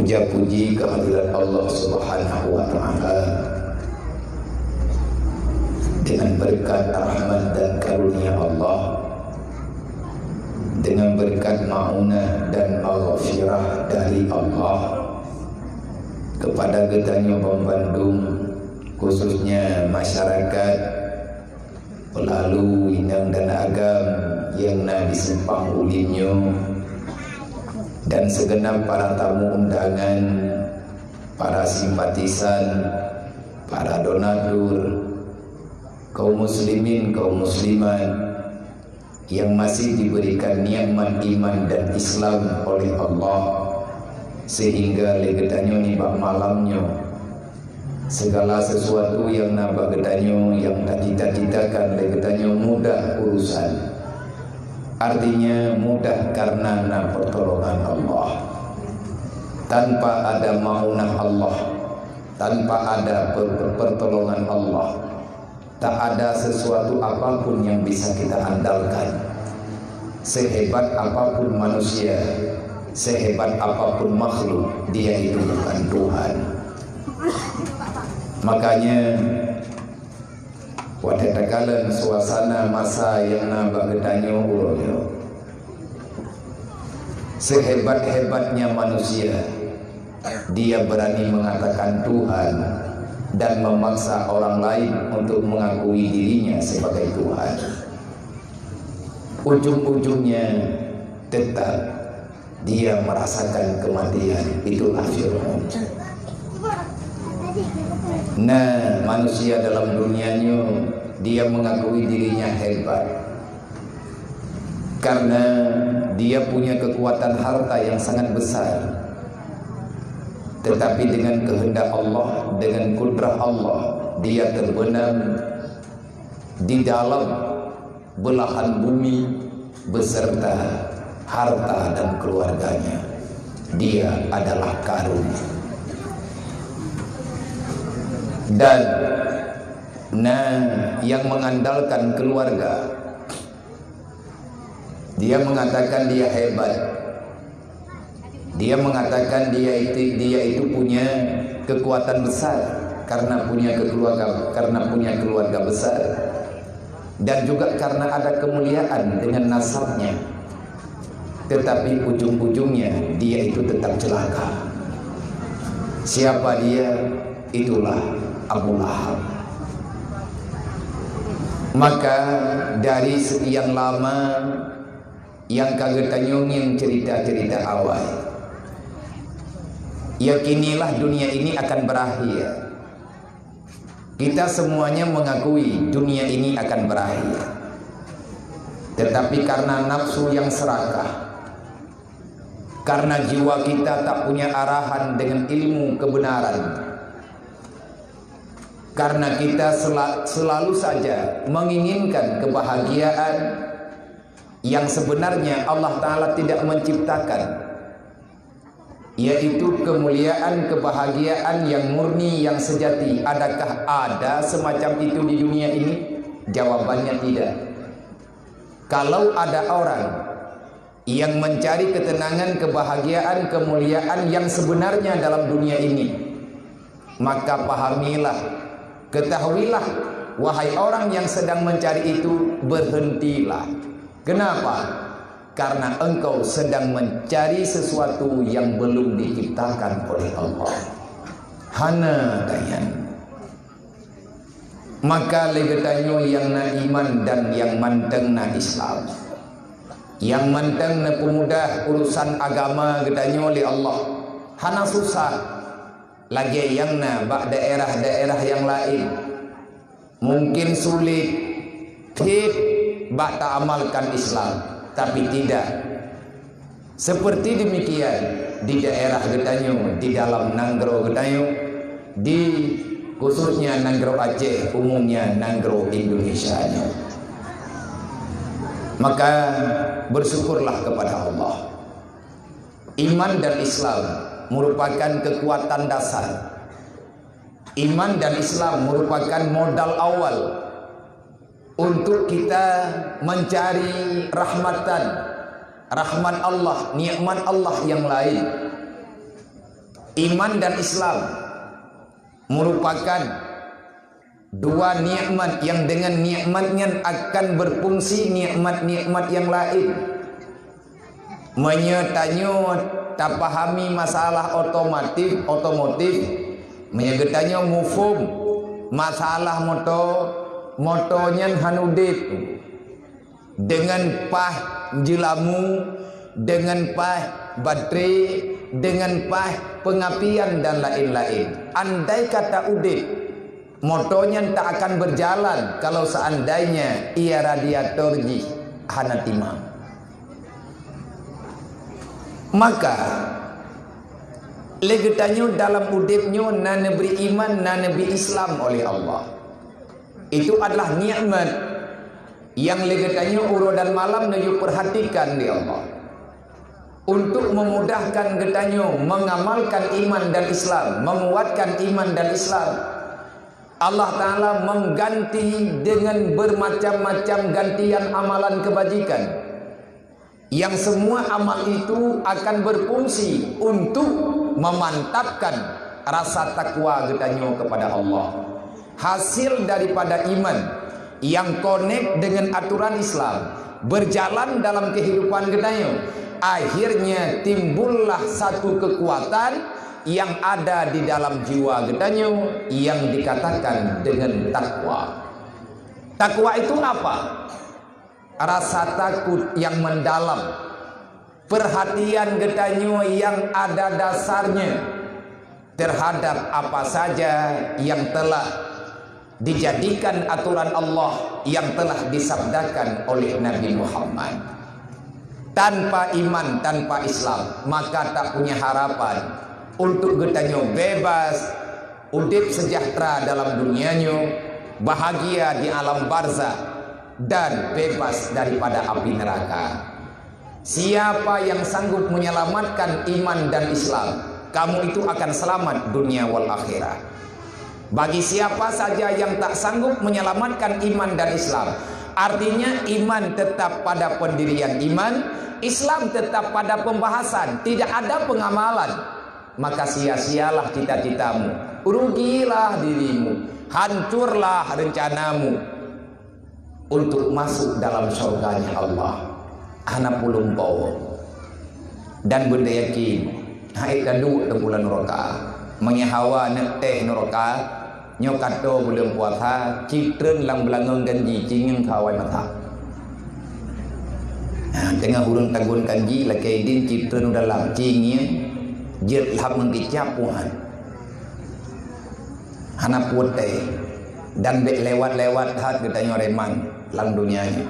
Puja puji kehadirat Allah Subhanahu wa Ta'ala, dengan berkat rahmat dan karunia Allah, dengan berkat ma'unah dan maghfirah dari Allah kepada Gedanyo Bom Bandung, khususnya masyarakat pelalu inang dan agam yang na disempang ulinyo, dan segenap para tamu undangan, para simpatisan, para donatur, kaum muslimin, kaum muslimat yang masih diberikan nikmat iman dan Islam oleh Allah, sehingga legedanyo nibak malamnya segala sesuatu yang nabak gedanyo yang tak cita-citakan legedanyo mudah urusan. Artinya mudah karena pertolongan Allah. Tanpa ada maunah Allah, tanpa ada pertolongan Allah, tak ada sesuatu apapun yang bisa kita andalkan. Sehebat apapun manusia, sehebat apapun makhluk, dia itu bukan Tuhan. Makanya pada takalan suasana masa yang nambah gedanyo uroyo, sehebat-hebatnya manusia, dia berani mengatakan Tuhan dan memaksa orang lain untuk mengakui dirinya sebagai Tuhan. Ujung-ujungnya tetap dia merasakan kematian. Itulah Fir'aun. Nah, manusia dalam dunianya dia mengakui dirinya hebat karena dia punya kekuatan harta yang sangat besar. Tetapi dengan kehendak Allah, dengan kudrah Allah, dia terbenam di dalam belahan bumi beserta harta dan keluarganya. Dia adalah karun. Dan yang mengandalkan keluarga, dia mengatakan dia hebat. Dia mengatakan dia itu punya kekuatan besar karena punya keluarga besar, dan juga karena ada kemuliaan dengan nasabnya. Tetapi ujung-ujungnya dia itu tetap celaka. Siapa dia? Itulah Abu Lahab. Maka dari sekian lama yang kaget tanyongin cerita-cerita awal, yakinilah dunia ini akan berakhir. Kita semuanya mengakui dunia ini akan berakhir. Tetapi karena nafsu yang serakah, karena jiwa kita tak punya arahan dengan ilmu kebenaran, karena kita selalu saja menginginkan kebahagiaan yang sebenarnya Allah Ta'ala tidak menciptakan, yaitu kemuliaan, kebahagiaan yang murni, yang sejati. Adakah ada semacam itu di dunia ini? Jawabannya tidak. Kalau ada orang yang mencari ketenangan, kebahagiaan, kemuliaan yang sebenarnya dalam dunia ini, maka pahamilah, ketahuilah, wahai orang yang sedang mencari itu, berhentilah. Kenapa? Karena engkau sedang mencari sesuatu yang belum diciptakan oleh Allah. Hana dayan. Maka legetanyo yang na iman dan yang manteng na Islam, yang manteng na pemudah urusan agama getanyo oleh Allah, hana susah. Lagi yang na bak daerah-daerah yang lain mungkin sulit bak tak amalkan Islam, tapi tidak seperti demikian di daerah getanyo, di dalam Nanggro getanyo, di khususnya Nanggro Aceh, umumnya Nanggro Indonesia. Maka bersyukurlah kepada Allah. Iman dan Islam merupakan kekuatan dasar. Iman dan Islam merupakan modal awal untuk kita mencari rahmat Allah, nikmat Allah yang lain. Iman dan Islam merupakan dua nikmat yang dengan nikmatnya akan berfungsi nikmat-nikmat yang lain. Menyertanya tak pahami masalah otomotif, menyegetanya mufum masalah motonya hanudit dengan pah jelamu, dengan pah baterai, dengan pah pengapian dan lain-lain. Andai kata udit, motonya tak akan berjalan kalau seandainya ia radiator ji hanatima. Maka legetanyo dalam udipnyo na beri iman, na beri Islam oleh Allah. Itu adalah nikmat yang legetanyo uro dan malam menuju perhatikan di Allah. Untuk memudahkan getanyo mengamalkan iman dan Islam, menguatkan iman dan Islam, Allah Ta'ala mengganti dengan bermacam-macam gantian amalan kebajikan, yang semua amal itu akan berfungsi untuk memantapkan rasa takwa getanyo kepada Allah. Hasil daripada iman yang connect dengan aturan Islam, berjalan dalam kehidupan getanyo, akhirnya timbullah satu kekuatan yang ada di dalam jiwa getanyo yang dikatakan dengan takwa. Takwa itu apa? Rasa takut yang mendalam, perhatian getanyo yang ada dasarnya terhadap apa saja yang telah dijadikan aturan Allah, yang telah disabdakan oleh Nabi Muhammad. Tanpa iman, tanpa Islam, maka tak punya harapan untuk getanyo bebas, udip sejahtera dalam dunianyo, bahagia di alam barzah, dan bebas daripada api neraka. Siapa yang sanggup menyelamatkan iman dan Islam, kamu itu akan selamat dunia wal akhirah. Bagi siapa saja yang tak sanggup menyelamatkan iman dan Islam, artinya iman tetap pada pendirian iman, Islam tetap pada pembahasan, tidak ada pengamalan, maka sia-sialah cita-citamu, rugilah dirimu, hancurlah rencanamu untuk masuk dalam surganya Allah. Anak pulung bawa dan benda yakin hai kadu di bulan neraka, menyahawa nak teh neraka nyokato bulan puasa citren lang belangong ganji cingeng kawai mata. Tengah hurun tagun kanji lakai din citren dalam cingeng jet lap mengkicap puan anak putih dan dek lewat-lewat hat kita nyoreman lang dunianya.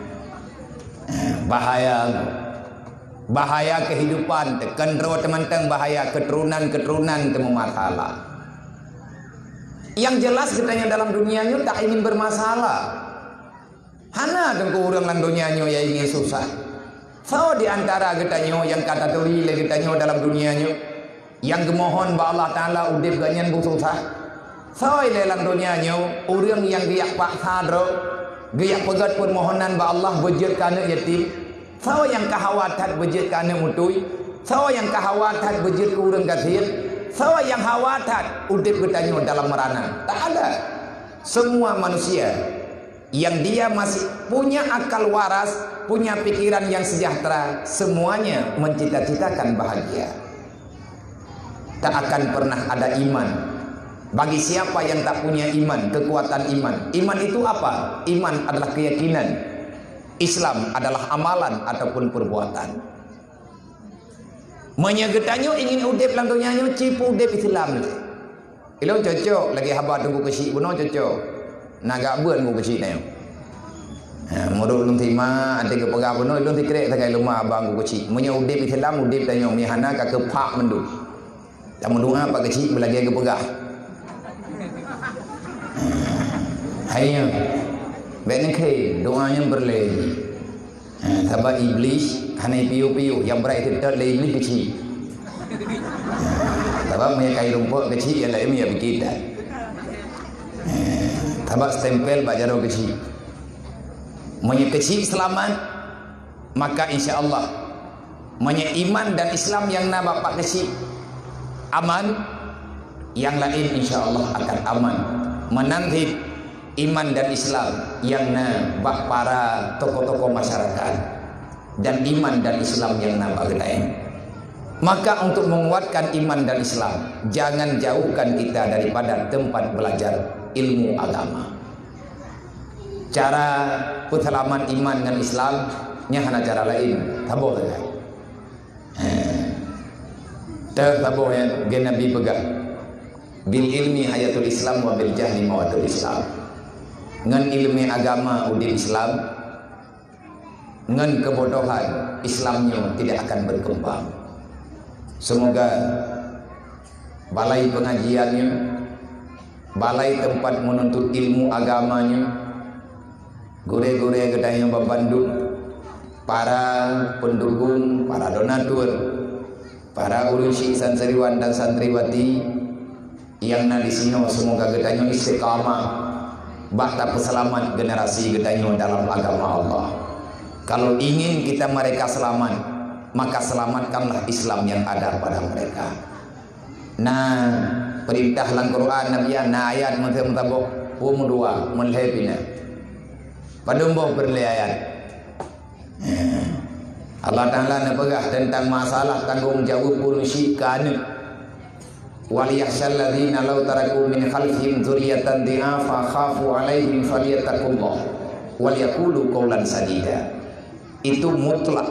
Bahaya kehidupan tekendro teman-teman, bahaya keturunan temu masalah. Yang jelas kitanya dalam dunianya tak ingin bermasalah. Hana tengku urang lang dunianya ya ingin susah. So di antara kitanya yang kata tuli kitanya dalam dunianya yang gemohon ba Allah Taala udip ganyan bu susah. So dalam dunianya urang yang dia paksa dro, dia pegat permohonan ba Allah bejut kana yatim. So yang kahawatan bejut kana mutui. So yang kahawatan bejut urang kasir. So yang khawatan udip getanya dalam merana. Tak ada. Semua manusia yang dia masih punya akal waras, punya pikiran yang sejahtera, semuanya mencita-citakan bahagia. Tak akan pernah ada iman bagi siapa yang tak punya iman, kekuatan iman. Iman itu apa? Iman adalah keyakinan. Islam adalah amalan ataupun perbuatan. Menyegetanyo ingin udip lang dunianyo cipu udip Islam. Ilo cocok lagi haba tunggu kecil buno cocok. Naga buen mu kecil nayo. Modul lung terima ante ke pegah buno ilo tikrek takai lumah abang ku kecil. Menye udip Islam udip tanyo mihana ka ke pak mendu. Tak mendoa pak kecil belagi ke pegah. Hayya. Bene ke doanya berlegi. Sahabat iblis hanai piu-piu yang berai tetap le iblis kecil. Sahabat punya kain rumput kecil yang lain punya kita. Sahabat stempel bajaro kecil. Punya kecil selamat, maka insya Allah punya iman dan Islam yang na bapak kecil aman, Yang lain insya Allah akan aman. Menanti iman dan Islam yang bak para tokoh-tokoh masyarakat dan iman dan Islam yang nambah lain. Maka untuk menguatkan iman dan Islam, jangan jauhkan kita daripada tempat belajar ilmu agama. Cara penyelaman iman dengan Islam nya hanya cara lain, tabuh saja. Tabuh yang Nabi pegang. Bil ilmi hayatul Islam wa bil jahli mawatul Islam. Ngan ilmi agama udin Islam, ngan kebodohan Islamnya tidak akan berkembang. Semoga balai pengajiannya, balai tempat menuntut ilmu agamanya, gure-gure gedanya Bandung, para pendukung, para donatur, para urusi santriwan dan santriwati yang di sini, semoga gedanya istiqamah, bakta peselamat generasi gedanya dalam agama Allah. Kalau ingin kita mereka selamat, maka selamatkanlah Islam yang ada pada mereka. Nah, perintah dalam Quran Nabi ayat mentabok dua menlepina. Padumbo berliayat. Allah Ta'ala nepegah tentang masalah tanggung jawab urusikan. Waliyahsyal ladzina law taraku min khalfihim dzurriyyatan dhi'afa khafu 'alaihim falyattaqullah wal yaqulu qawlan sadida. Itu mutlak.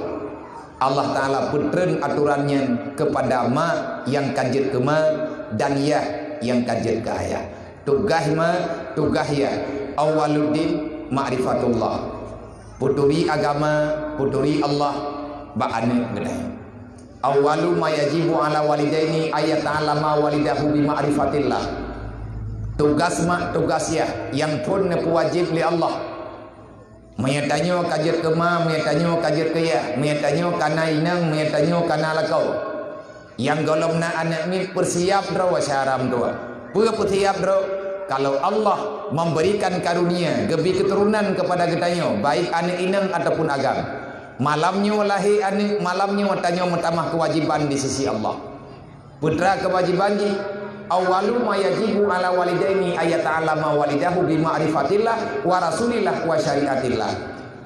Allah Ta'ala putren aturannya kepada ma yang kajet ke ma dan ya yang kajet ke ayah. Tugas ma, tugas ya. Awaluddin ma'rifatullah. Puturi agama, puturi Allah ba'ane gedai. Awalu ma yajibu ala walidaini ayat ta'alama walidahu bi ma'rifatillah. Tugas ma, tugas ya yang pun wajib li Allah. Menyatanyo kajet ke ma, menyatanyo kajet ke ya, menyatanyo kana inang, menyatanyo kana lakau. Yang golong na anak ni persiap dro wasyaram doa. Pura persiap dro. Kalau Allah memberikan karunia, gebi keturunan kepada getanyo, baik anak inang ataupun agam. Malamnya lahir anak, malamnya watanyo mentamah kewajiban di sisi Allah. Putra kewajiban di awalu ma yajibu ala walidaini ayat ta'alama walidahu bi ma'rifatillah wa rasulillah wa syariatillah.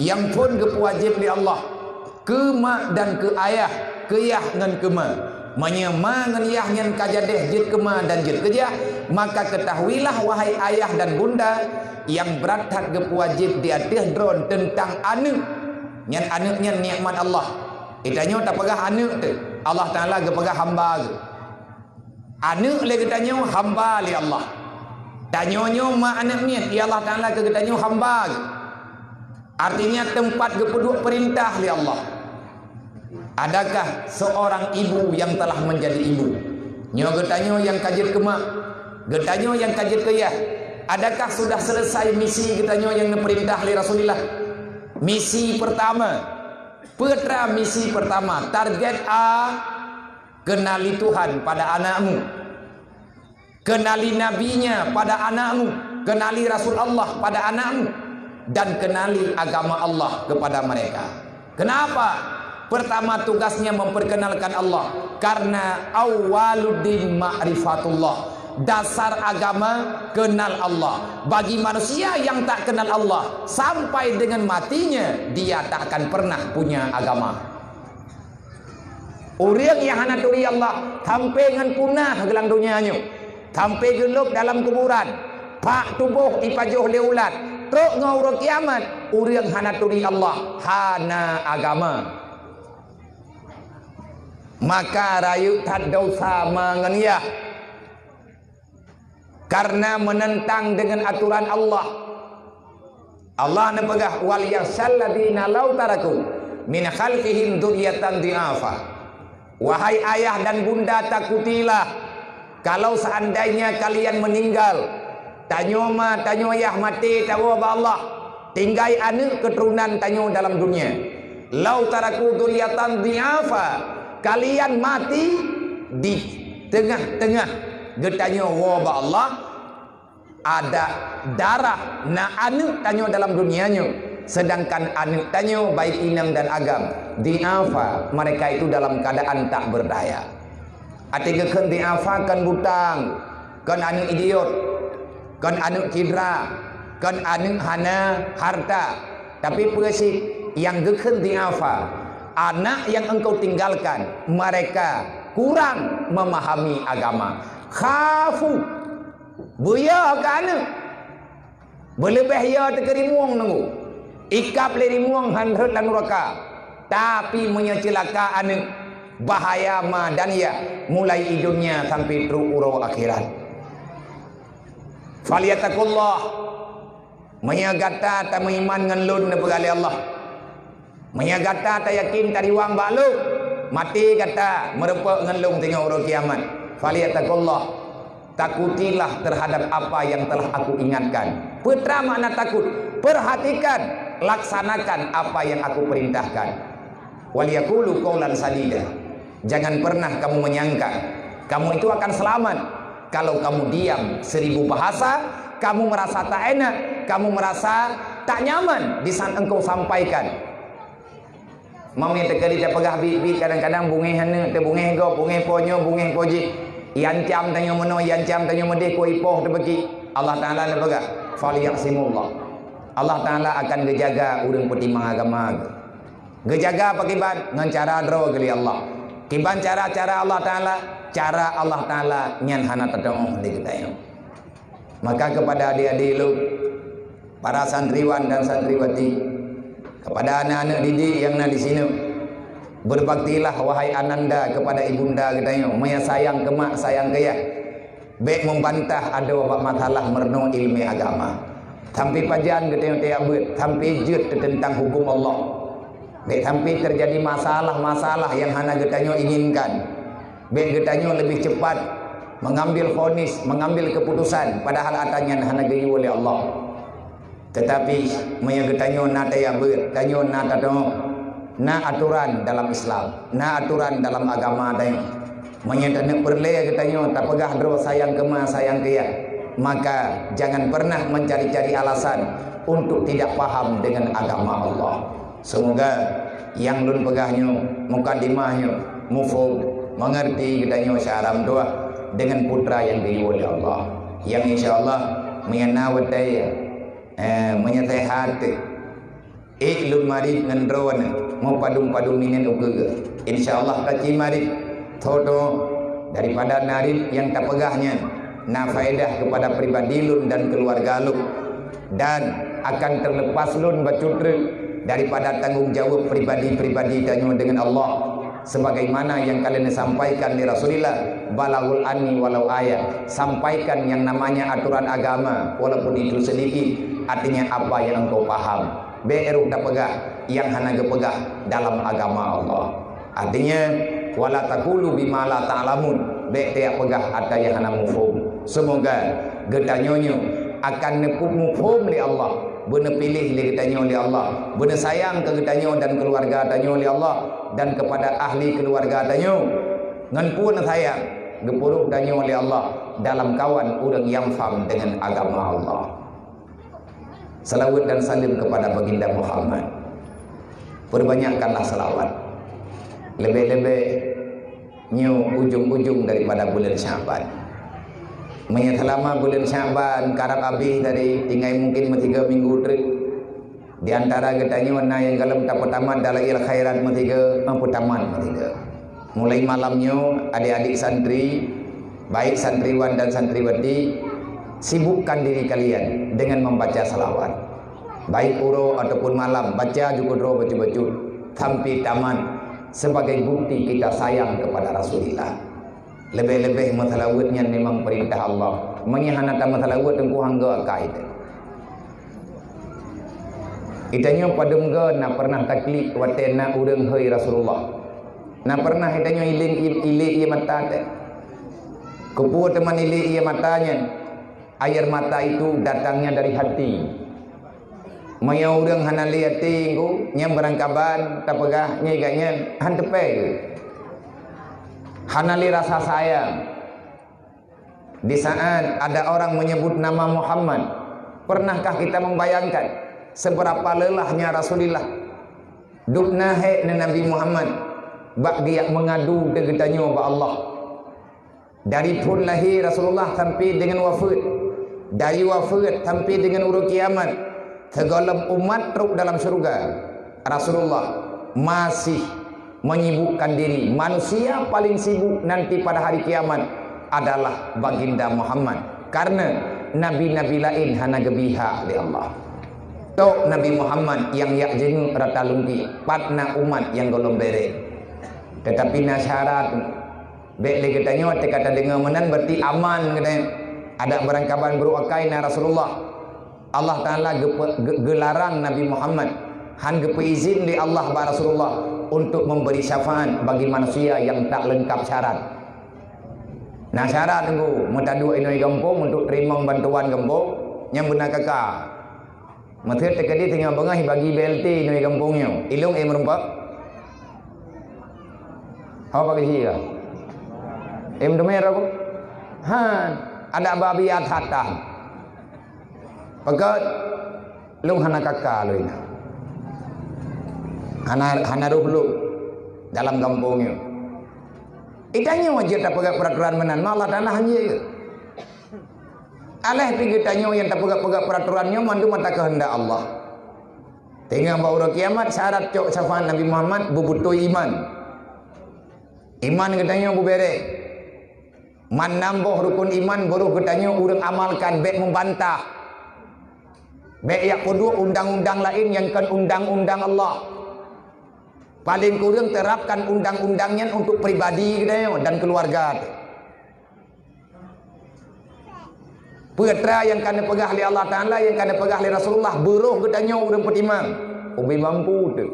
Yang pun kewajib li Allah ke mak dan ke ayah, ke yah ngan ke ma. Menyema ngan yah ngan kajadeh jid ke ma dan jid ke jah. Maka ketahuilah wahai ayah dan bunda yang berathat kewajib di atas drone tentang anak. Nyan anaknya nikmat Allah. Itanya tak pegah anak tu. Allah Ta'ala ke pegah hamba ke. Anak lagi tanya hamba li Allah. Tanyonyo mak anaknya ya Allah Ta'ala ke tanya hamba. Artinya tempat kepeduk perintah li Allah. Adakah seorang ibu yang telah menjadi ibu? Nyo getanyo yang kajet ke mak, getanyo yang kajet ke ya. Adakah sudah selesai misi getanyo yang perintah li Rasulullah? Misi pertama, putra misi pertama, target A, kenali Tuhan pada anakmu, kenali nabinya pada anakmu, kenali Rasul Allah pada anakmu, dan kenali agama Allah kepada mereka. Kenapa? Pertama tugasnya memperkenalkan Allah, karena awaluddin ma'rifatullah. Dasar agama kenal Allah. Bagi manusia yang tak kenal Allah, sampai dengan matinya dia tak akan pernah punya agama. Orang yang hana turi Allah sampai dengan punah gelang dunianya, sampai gelap dalam kuburan, pak tubuh ipajuh leulat, truk ngau kiamat. Orang hana turi Allah hana agama. Maka rayu tak dosa mengenyah, karena menentang dengan aturan Allah. Allah nepegah wal yasalladzina law taraku min khalfihim dzurriyyatan dhi'afa. Wahai ayah dan bunda, takutilah kalau seandainya kalian meninggal, tanyo ma tanyo ayah mati tawa Allah, tinggai anak keturunan tanyo dalam dunia. Law taraku dzurriyyatan dhi'afa, kalian mati di tengah-tengah getanyo wabah Allah, ada darah na anu tanyo dalam dunianya, sedangkan anu tanyo baik inang dan agam diafa, mereka itu dalam keadaan tak berdaya. Artinya kan diafakan butang, kon anu idiot, kon anu cidra, kon anu hana harta. Tapi persik yang gekhen apa? Anak yang engkau tinggalkan, mereka kurang memahami agama. Khafu buya kana berlebih ya tekerimuang nunggu ikap lerimuang hanrut lan neraka, tapi menyecelaka anu bahaya madania mulai hidupnya sampai terurau akhirat. Faliyatakullah menyagata ta mengiman ngan lun nebegali Allah, menyagata ta yakin tadi wang balu mati kata merepek ngan lung tengok uro kiamat. Faliyatakullah, takutilah terhadap apa yang telah aku ingatkan. Putra makna takut, perhatikan, laksanakan apa yang aku perintahkan. Waliyaqulu qaulan sadida, jangan pernah kamu menyangka kamu itu akan selamat kalau kamu diam 1000 bahasa, kamu merasa tak enak, kamu merasa tak nyaman di saat engkau sampaikan. Mami tekali dia pegah bibi kadang-kadang bungeh hana te bungeh go bungeh ponyo bungeh poji yancam tanyo meno yancam tanyo mede ko ipoh tebeki. Allah Taala ne pegah faliyaqsimullah, Allah Taala akan gejaga urang pertimang agama, gejaga pakiban ngan cara dro geli Allah kiban cara-cara Allah Taala, cara Allah Taala nyan hana tadong di kita. Maka kepada adik-adik lu, para santriwan dan santriwati, kepada anak-anak didik yang ada di sini, berbaktilah wahai ananda kepada ibunda kita. Maya sayang ke mak, sayang ke ya. Baik membantah ada wabak masalah merno ilmu agama. Sampai pajan kita tiap buat, sampai jut tentang hukum Allah. Baik sampai terjadi masalah-masalah yang hana kita inginkan. Baik kita lebih cepat mengambil vonis, mengambil keputusan, padahal atanya hana gayu oleh Allah. Tetapi menyegetanyo na tayabut, tanyo na tadong, na aturan dalam Islam, na aturan dalam agama tayo. Menyegetanyo perle getanyo tak pegah dro sayang kema sayang kia. Maka jangan pernah mencari-cari alasan untuk tidak paham dengan agama Allah. Semoga yang lun pegahnya, mukadimahnya, mufhum, mengerti getanyo syaram doa dengan putra yang gayu oleh Allah, yang insyaallah mengenawat daya menyehat iklun marid ngendron mau padum-padum minen uga insyaallah kaci marid todo daripada narid yang tak pegahnya na faedah kepada pribadi lun dan keluarga lun, dan akan terlepas lun bacutre daripada tanggung jawab pribadi-pribadi tanyo dengan Allah, sebagaimana yang kalian sampaikan di Rasulullah, balagul anni walau ayat, sampaikan yang namanya aturan agama walaupun itu sedikit, artinya apa yang engkau paham. Beru dak pegah yang hana gepegah dalam agama Allah, artinya wala taqulu bima la ta'lamun, be tiak pegah ada yang hana mufhum. Semoga gedanyonyo akan nepuk mufhum li Allah, benar pilih li gedanyo li Allah, benar sayang ke gedanyo dan keluarga danyo li Allah, dan kepada ahli keluarga danyo ngan pun sayang gepuruk danyo li Allah dalam kawan urang yang faham dengan agama Allah. Salawat dan salim kepada baginda Muhammad. Perbanyakkanlah salawat. Lebih-lebih nyu ujung-ujung daripada bulan Syaban. Menyelama bulan Syaban karab habis dari tinggal mungkin 3 minggu trik. Di antara katanya warna yang dalam tak pertama adalah il khairat matiga pertama matiga. Mulai malamnya adik-adik santri, baik santriwan dan santriwati, sibukkan diri kalian dengan membaca salawat. Baik uro ataupun malam, baca juga doa baca-baca sampai taman sebagai bukti kita sayang kepada Rasulullah. Lebih-lebih masalawatnya memang perintah Allah. Menyihanata masalawat tengku hangga kait. Itanya padum ge na pernah taklif watena urang hei Rasulullah. Na pernah itanya iling ili mata teh. Kupu teman ili matanya. Air mata itu datangnya dari hati. Maya urang hana lihat tinggu nyam berangkaban tapegah nyeganya hantepe. Hana li rasa sayang. Di saat ada orang menyebut nama Muhammad, pernahkah kita membayangkan seberapa lelahnya Rasulullah dukna he Nabi Muhammad bak dia mengadu degetanyo ba Allah. Dari pun lahir Rasulullah sampai dengan wafat, dari wafat sampai dengan urut kiamat, segala umat teruk dalam surga. Rasulullah masih menyibukkan diri. Manusia paling sibuk nanti pada hari kiamat adalah baginda Muhammad, karena nabi-nabi lain hana gebiha di Allah. Tok Nabi Muhammad yang yak jengu rata lungki, patna umat yang golong bere. Tetapi nasyarat bek lagi tanya kata dengar menan berarti aman katanya. Ada barang kabar beruakai na Rasulullah. Allah Taala gelarang Nabi Muhammad han gepe izin di Allah ba Rasulullah untuk memberi syafaat bagi manusia yang tak lengkap syarat. Nah syarat tunggu metadu inoi kampung untuk terima bantuan kampung yang benar kakak. Materi tekadi tinggal bengah bagi BLT inoi kampungnya. Ilung merempak. Apa pakai sia? Demer aku. Han ada babi atatan. Pakat lung hana kakak lu ini. Hana ruh dalam kampungnya. Itanya wajib tak pegang peraturan menan malah tanah hanya. Aleh pergi tanya yang tak pegang peraturannya mandu mata kehendak Allah. Tinggal bawa kiamat syarat cok syafaat Nabi Muhammad bubutuh iman. Iman katanya bubere. Man nambah rukun iman baru katanya urang amalkan bek membantah. Bek yang kedua undang-undang lain yang kan undang-undang Allah. Paling kurang terapkan undang-undangnya untuk pribadi dan keluarga. Putra yang kena pegah oleh Allah Ta'ala, yang kena pegah oleh Rasulullah, buruh katanya urang petimang. Ubi mampu tu.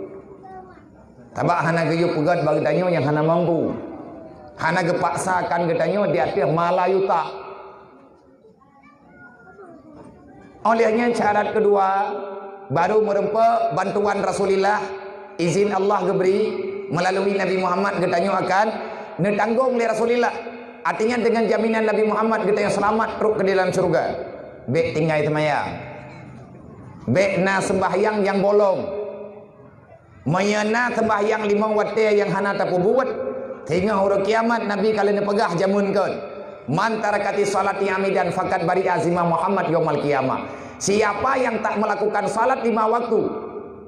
Tabak hana gayuh pegat bagi tanya yang hana mampu. Hana gepaksakan katanya di atas malayuta. Olehnya syarat kedua baru merempak bantuan Rasulullah, izin Allah geberi melalui Nabi Muhammad katanya akan netanggung oleh Rasulullah. Artinya dengan jaminan Nabi Muhammad katanya selamat teruk ke dalam surga. Bek tinggal semayang. Bek na sembahyang yang bolong. Mayana sembahyang 5 waktu yang hana tak buat. Hingga hari kiamat Nabi kalian pegah jamun kan. Man tarakati salati amidan fakat bari azimah Muhammad yaumul kiamah. Siapa yang tak melakukan salat 5 waktu,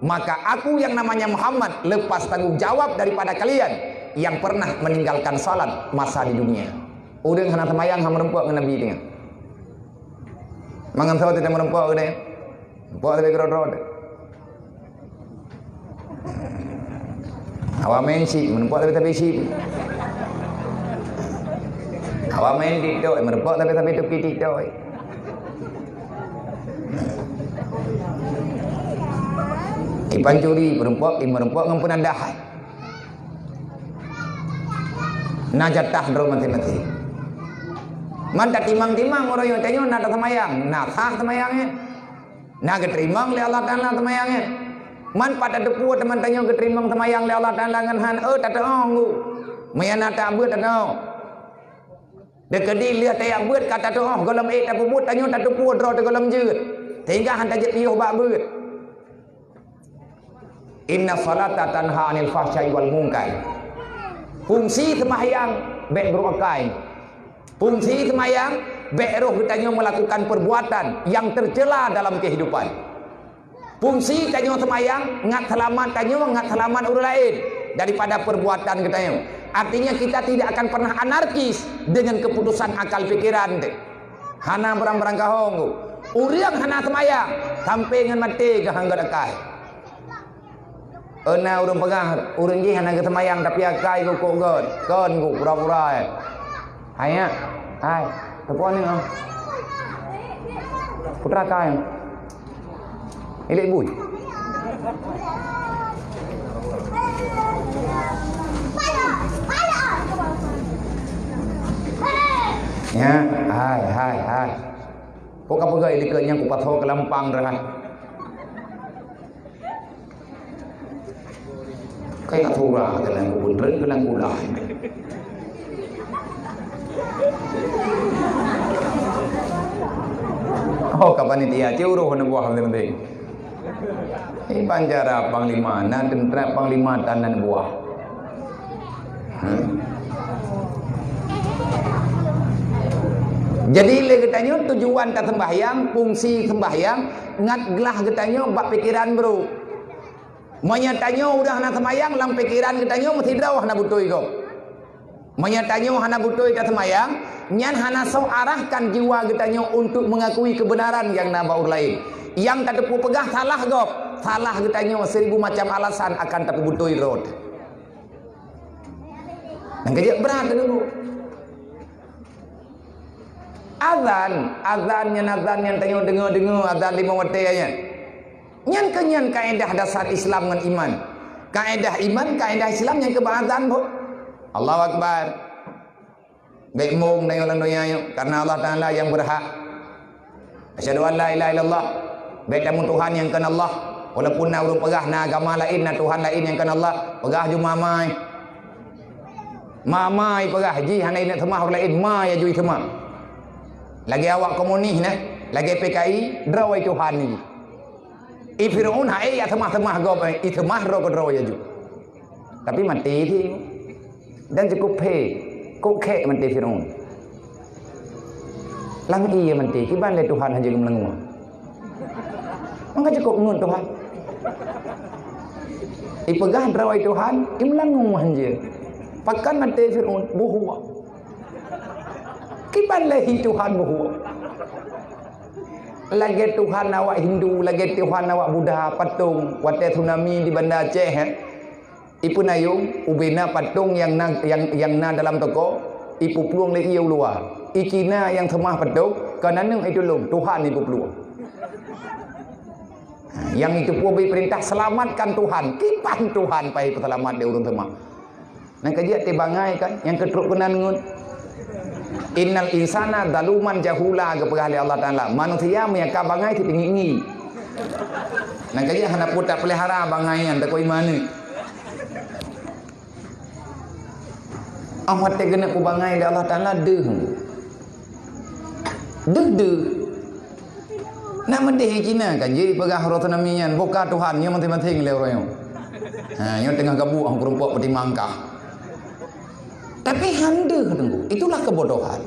maka aku yang namanya Muhammad lepas tanggung jawab daripada kalian yang pernah meninggalkan salat masa di dunia. Udang hana semayang ham merempuk dengan Nabi dengan. Mangan saw tidak merempuk ke dia. Merempuk lebih kerod-kerod. Awak main sih, merempuk tapi sih. Awak main tiktok, merempuk tapi tepi tiktok. Ipan curi, merempuk ngampunan dahat. Najatah dro mati-mati. Manta timang-timang orang yang tanya nak semayang, nak sah semayangnya. Nak keterimang oleh Allah Ta'ala semayangnya. Man pada depu teman tanya keterimang semayang oleh Allah Ta'ala dengan han tak tahu. Mayana tak buat tak tahu. Dekedi lihat tak buat kata tu golem tak buat tanya tak depu dro tak golem jeut. Tinggal han tajak piuh bak buat. Inna salata tanha 'anil fahsya'i wal munkar. Fungsi sembahyang baik berukai. Fungsi sembahyang baik roh katanya melakukan perbuatan yang tercela dalam kehidupan. Fungsi katanya sembahyang ngat selamat orang lain daripada perbuatan katanya. Artinya kita tidak akan pernah anarkis dengan keputusan akal pikiran deh. Hana berang-berang kahong. Uriang hana sembahyang sampai dengan mati ke hangga dekai. Ena urang pegah, urang ji hana kesemayang tapi akai ku god. Kon ku pura-pura. Hai ya. Hai. Tepuan ni ah. Putra kai. Ilek bui. Ya, hai. Kok apa gay iliknya ku patho ke Lampang dah. Kayak turah kelang ku bener kelang ku dah. Oh kapanitia ciuruh na buah penting. Banjara panglima na tentara panglima tanan buah. Jadi le katanya tujuan tak sembahyang, fungsi sembahyang ngat gelah katanya bab pikiran bro. Menyatanya udah hana sembahyang lang pikiran katanya mesti drawah hana butoi kau. Menyatanya hana butoi tak sembahyang, nyan hana sau arahkan jiwa katanya untuk mengakui kebenaran yang na baur lain. Yang tak tepu pegah salah kau. Salah katanya 1000 macam alasan akan tapi butoi road. Dan kerja berat dulu. Azan yang tanya dengar azan 5 waktu nya. Nyan kenyan kaedah dasar Islam dengan iman. Kaedah iman, kaedah Islam yang ke azan pun. Allahu Akbar. Baik mung na yung doya karena Allah Taala yang berhak. Asyhadu an la ilaha illallah. Baik tamu Tuhan yang kan Allah. Walaupun na urung pegah na agama lain na Tuhan lain yang kan Allah, pegah juma mai. Mamai pegah ji hanai nak semah orang lain mai ajui semah. Lagi awak komunis nah, lagi PKI drawai Tuhan ni. I Firaun hai ya semah-semah go i semah ro ko drawai aju. Tapi mati thi dan cukup pe kok kek mati Firaun. Lang iya mati ki ban le Tuhan hanya gemelengu. Mangka cukup ngun Tuhan. I pegah drawai Tuhan, i melengu hanja. Pakan mati Firaun buhua. Kiban lahi Tuhan buhua. Lagi Tuhan awak Hindu, lagi Tuhan awak Buddha, patung wate tsunami di Banda Aceh. Ipu nayung ubena patung yang na dalam toko, ipu pluang le ieu luar. Ikina yang semah patung, kananung itu lung Tuhan ipu pluang. Yang itu pun beri perintah selamatkan Tuhan. Kipan Tuhan pai selamat dia urang semah. Nang kajian tibangai kan yang ketruk kenan ngun. Innal insana zaluman jahula kepada Allah Taala. Manusia mereka bangai ti tinggi. Nang kajian hendak putak pelihara bangaian tak koi mana. Ahwat tegena ku bangai Allah Taala deuh. Deuh. Nak mendeh Cina kan jadi pegah rotanamian buka Tuhan nya penting-penting le orang. Ha, nya tengah gabu ang perempuan peti mangkah. Tapi hande tunggu, itulah kebodohan.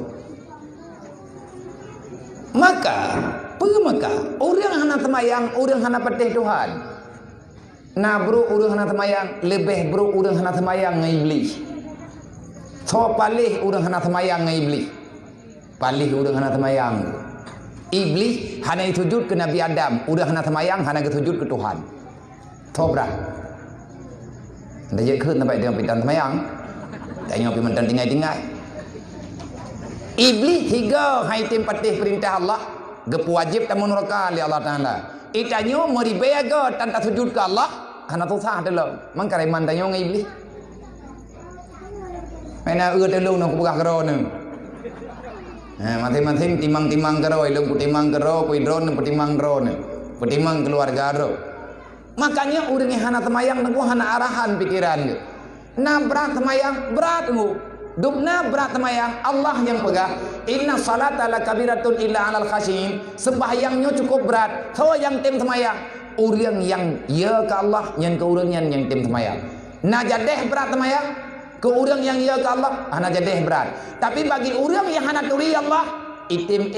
Maka orang hana temayang, orang hana petih Tuhan. Nah bro, orang hana temayang, lebih bro orang hana temayang ngai iblis. So palih orang hana temayang ngai iblis. Palih orang hana temayang. Iblis hana sujud ke Nabi Adam, orang hana temayang hana sujud ke Tuhan. Sobra. Dah je keut nampak dia pitan temayang. Tanya pergi mentan tinggal-tinggal. Iblis tiga hai tim patih perintah Allah. Gepu wajib tamu neraka li Allah Taala. Itanya mari beaga tanpa sujud ke Allah. Karena susah dalam. Mangkare man tanya ngai iblis. Mana telu nak buka kero ni. Masing-masing timang-timang kero, ilung timang kero, kuidron petimang drone. Petimang keluarga ro. Makanya orang yang hana temayang nunggu hana arahan pikiran dia. Nah berat temayang berat mu. Dubna berat temayang Allah yang pegah. Inna salata la kabiratun illa alal khasyin. Sembahyangnya cukup berat. So yang tim temayang orang yang ya ke Allah yang ke orang yang tim temayang. Nah jadeh berat temayang ke orang yang ya ke Allah hana jadeh berat. Tapi bagi orang yang hana turi Allah itim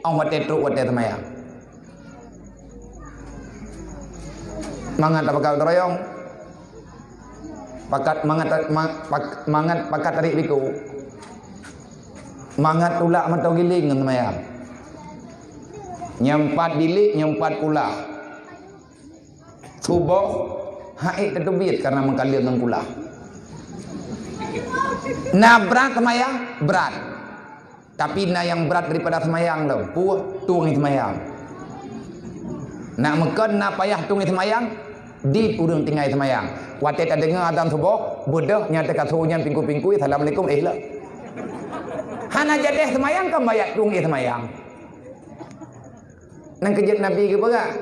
orang wate truk wate temayang. Mangat apa kau teroyong? Pakat mangat pakat tarik biku. Mangat ulak mata giling dengan temayang. Nyempat bilik, nyempat pula. Subuh haid tertubit karena mengkalir dengan pula. Nah berat temayang, berat. Tapi nah yang berat daripada temayang lah. Puh, tuang temayang. Nak meken, nak payah tuang temayang. Di urang tinggal temayang. Watet ada dengar azan subuh, bodoh nyata kasunya pingku-pingku, assalamualaikum lah. Hana jadeh temayang kan bayat tung temayang. Nang kejat Nabi ke baga.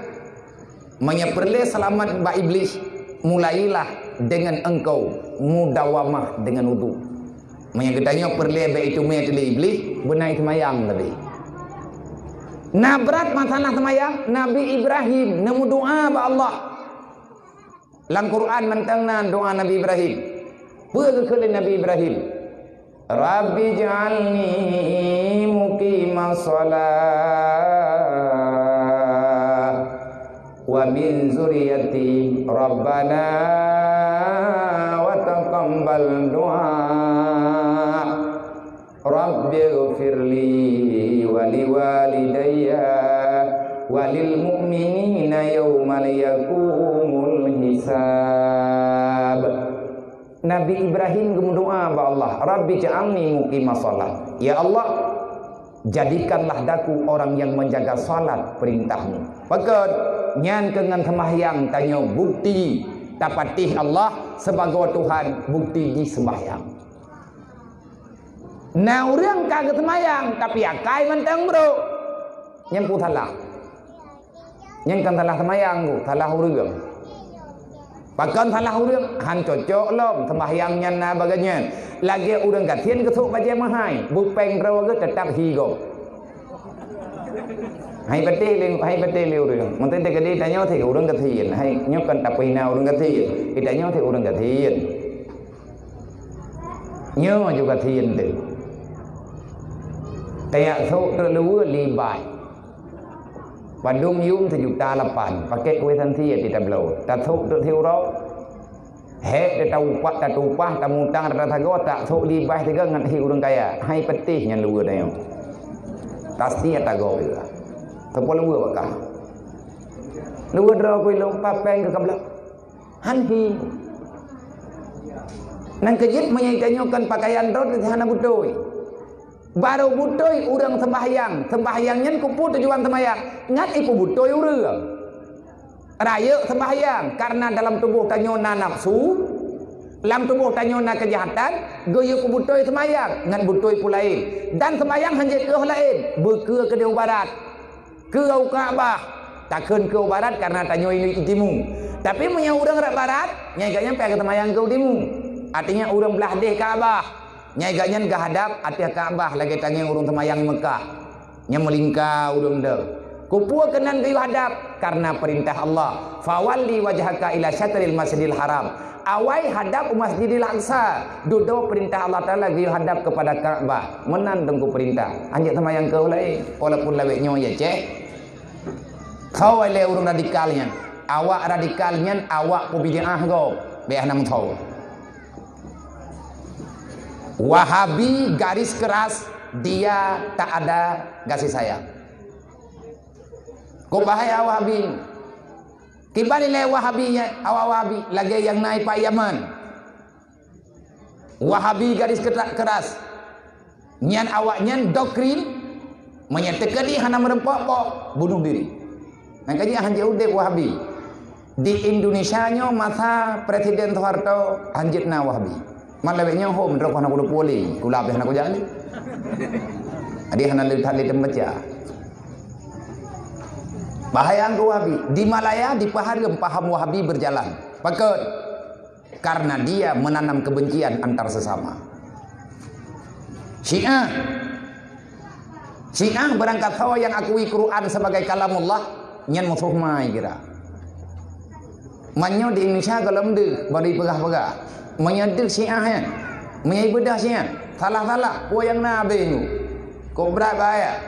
Menyeperle selamat ba iblis, mulailah dengan engkau mudawamah dengan wudu. Menyegedanya perle ba itu metile iblis, benai temayang tadi. Nah berat masalah temayang, Nabi Ibrahim nemu doa ba Allah. Dalam Quran mentangna doa Nabi Ibrahim. Berkali Nabi Ibrahim. Rabbi ij'alni muqimas shalah wa min zurriyyati rabbana wa taqabbal du'a Rabbi ighfirli wa liwalidayya wa lil mu'minina yawmal yaqumul hisab. Nabi Ibrahim berdoa kepada Allah, Rabbi ja'alni muqimas shalah. Ya Allah, jadikanlah daku orang yang menjaga salat perintahmu. Pakat nyan kengan sembahyang tanya bukti tapatih Allah sebagai Tuhan, bukti di sembahyang. Nah orang kagak sembahyang tapi akai mentang bro. Nyan pu salah. Nyan kan salah sembahyang ku, salah urang. Pakan salah urang han cocok lom sembahyangnya na baganya. Lagi urang katien ketuk baca mahai, bupeng rawa ke tetap higo. Hai betul urang. Mungkin tak kedi tanya thì urang katien, hai nyok kan tapi na urang katien. Kita tanya thì urang katien. Nyo juga katien tu. Kayak sok terlalu libat. Padung yum sejuta lapan pakai kue santi ya tidak belau tak thuk tu thiu ro he ta tupah ta mutang ta thago tak thuk di bai tiga ngan hiu urang kaya hai petih nyan lua dayo pasti ta go ya tepol lua bakah lua dro kue long pa peng ke kabla han hi nang kejit menyanyikan pakaian rod di hana butoi. Baru butoi urang sembahyangnya kupu tujuan sembahyang ngat ipu butoi urang raya sembahyang karena dalam tubuh tanyona nafsu, dalam tubuh tanyona kejahatan, goyo ku butoi sembahyang ngat butoi pulain dan sembahyang hanya ke lain berke ke deu barat ke Ka'bah takkan ke barat karena tanyo ini timu tapi punya urang rak barat nyai gaknya pe ke sembahyang ke timu artinya urang belah deh Ka'bah nyai gaknya gahadap atiah Ka'bah lagi tanya urang semayang Mekah nya melingkar urang dah kupua kenan kayu hadap karena perintah Allah fawalli wajhaka ila syatril masjidil haram awai hadap Masjidil Aqsa duduk perintah Allah Taala kayu hadap kepada Ka'bah menan tengku perintah anjak semayang kau lain walaupun laweknya ya cek kau le urang radikalnya awak radikalnya awak pembid'ah kau beah nang tahu Wahabi garis keras, dia tak ada kasih sayang. Kau bahaya Wahabi. Kibali le Wahabinya, awak Wahabi lagi yang naik Pak Yaman. Wahabi garis keras. Nyan awaknya doktrin menyatakan dia hana merempok bunuh diri. Makanya hanya udah Wahabi. Di Indonesia nya masa Presiden Soeharto hanjitna Wahabi. Malaweknya home drop anak kudu poli, kula habis anak jalan. Adi hana lihat baca. Bahaya angku Wahabi. Di Malaya di Paharem paham Wahabi berjalan. Pakat karena dia menanam kebencian antar sesama. Syiah berangkat hawa yang akui Quran sebagai kalamullah nyan musuh mai kira. Manyo di Indonesia kalau mende bari pegah-pegah. Menyadik Syiah menyai bedah Syiah salah-salah ko yang nabi tu ko berat bahaya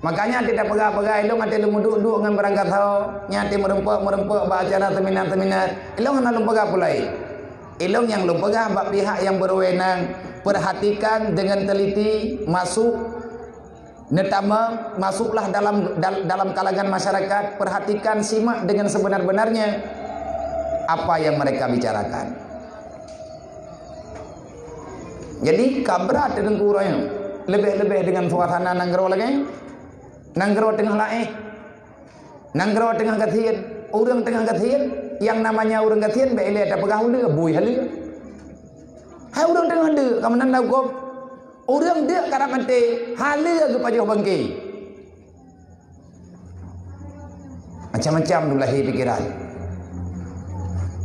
makanya tidak pegah-pegah elong ate lu duduk dengan berangkat hau nyati merempok baca seminar elong hana lu pegah pulai elong yang lu pegah bab pihak yang berwenang perhatikan dengan teliti masuk netama masuklah dalam kalangan masyarakat perhatikan simak dengan sebenar-benarnya apa yang mereka bicarakan. Jadi kabrat dengan kurang lebih dengan suasana nanggro lagi nanggro tengah lain nanggro tengah kathian orang tengah kathian yang namanya orang kathian beile ada pegah ulu bui halu hai orang tengah de kamanan lagu orang de karena mante halu ke pajak bangki macam-macam dulahi pikiran.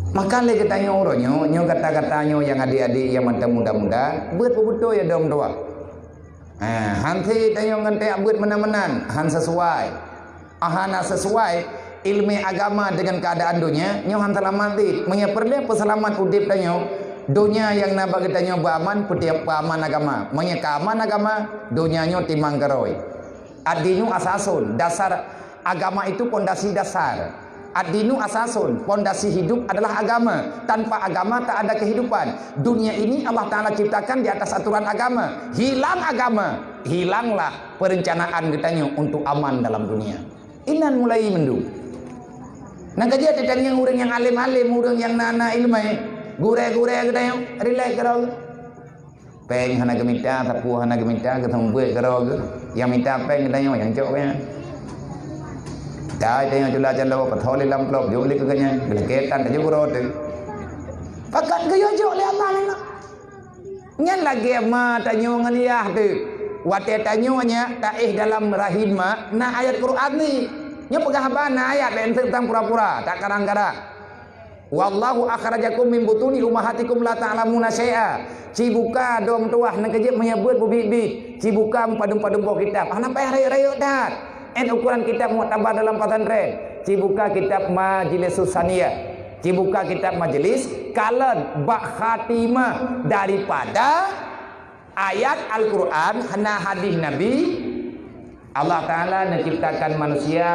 Maka lagi tanya orangnya, nyo kata-katanya yang adik-adik yang mata muda-muda, buat betul ya dom doa. Hanti tanya ngante buat menan-menan, han sesuai, ahana sesuai ilmu agama dengan keadaan dunia, nyo han selamat di, menyeperle peselamat udip tanya, dunia yang naba katanya beraman petiap aman agama. Menyeka aman agama, dunianya timang geroi. Adinu asasun, dasar agama itu pondasi dasar. Adinu asasun, pondasi hidup adalah agama. Tanpa agama tak ada kehidupan. Dunia ini Allah Ta'ala ciptakan di atas aturan agama. Hilang agama, hilanglah perencanaan katanya untuk aman dalam dunia. Inan mulai mendung. Nah kerja katanya orang yang alim-alim, orang yang nana ilmu. Gure-gure kita yang relax kerau. Peng hana gemita, tapu hana gemita, ketemu buat kerau. Yang minta peng kita yang coknya. Dah itu yang jual jalan apa tholi lamplop, jual ke kanya, geleketan tu juga rot. Pakat ke jual le apa ni nak? Nyan lagi ma tanya ngaliah tu. Wate tanyanya taih dalam rahim ma, na ayat Quran ni. Nya pegah bana ayat lain tentang pura-pura, tak karang-karang. Wallahu akhrajakum min butuni ummahatikum la ta'lamuna syai'a. Cibuka dom tuah nak kerja menyebut bibit. Cibuka padum-padum buah kitab. Ana payah rayuk dah. Ukuran kitab muktabar dalam pesantren. Cibuka kitab Majlis Susaniyah. Cibuka kitab majlis kalen bak khatimah daripada ayat Al-Quran hana hadis Nabi. Allah Ta'ala menciptakan manusia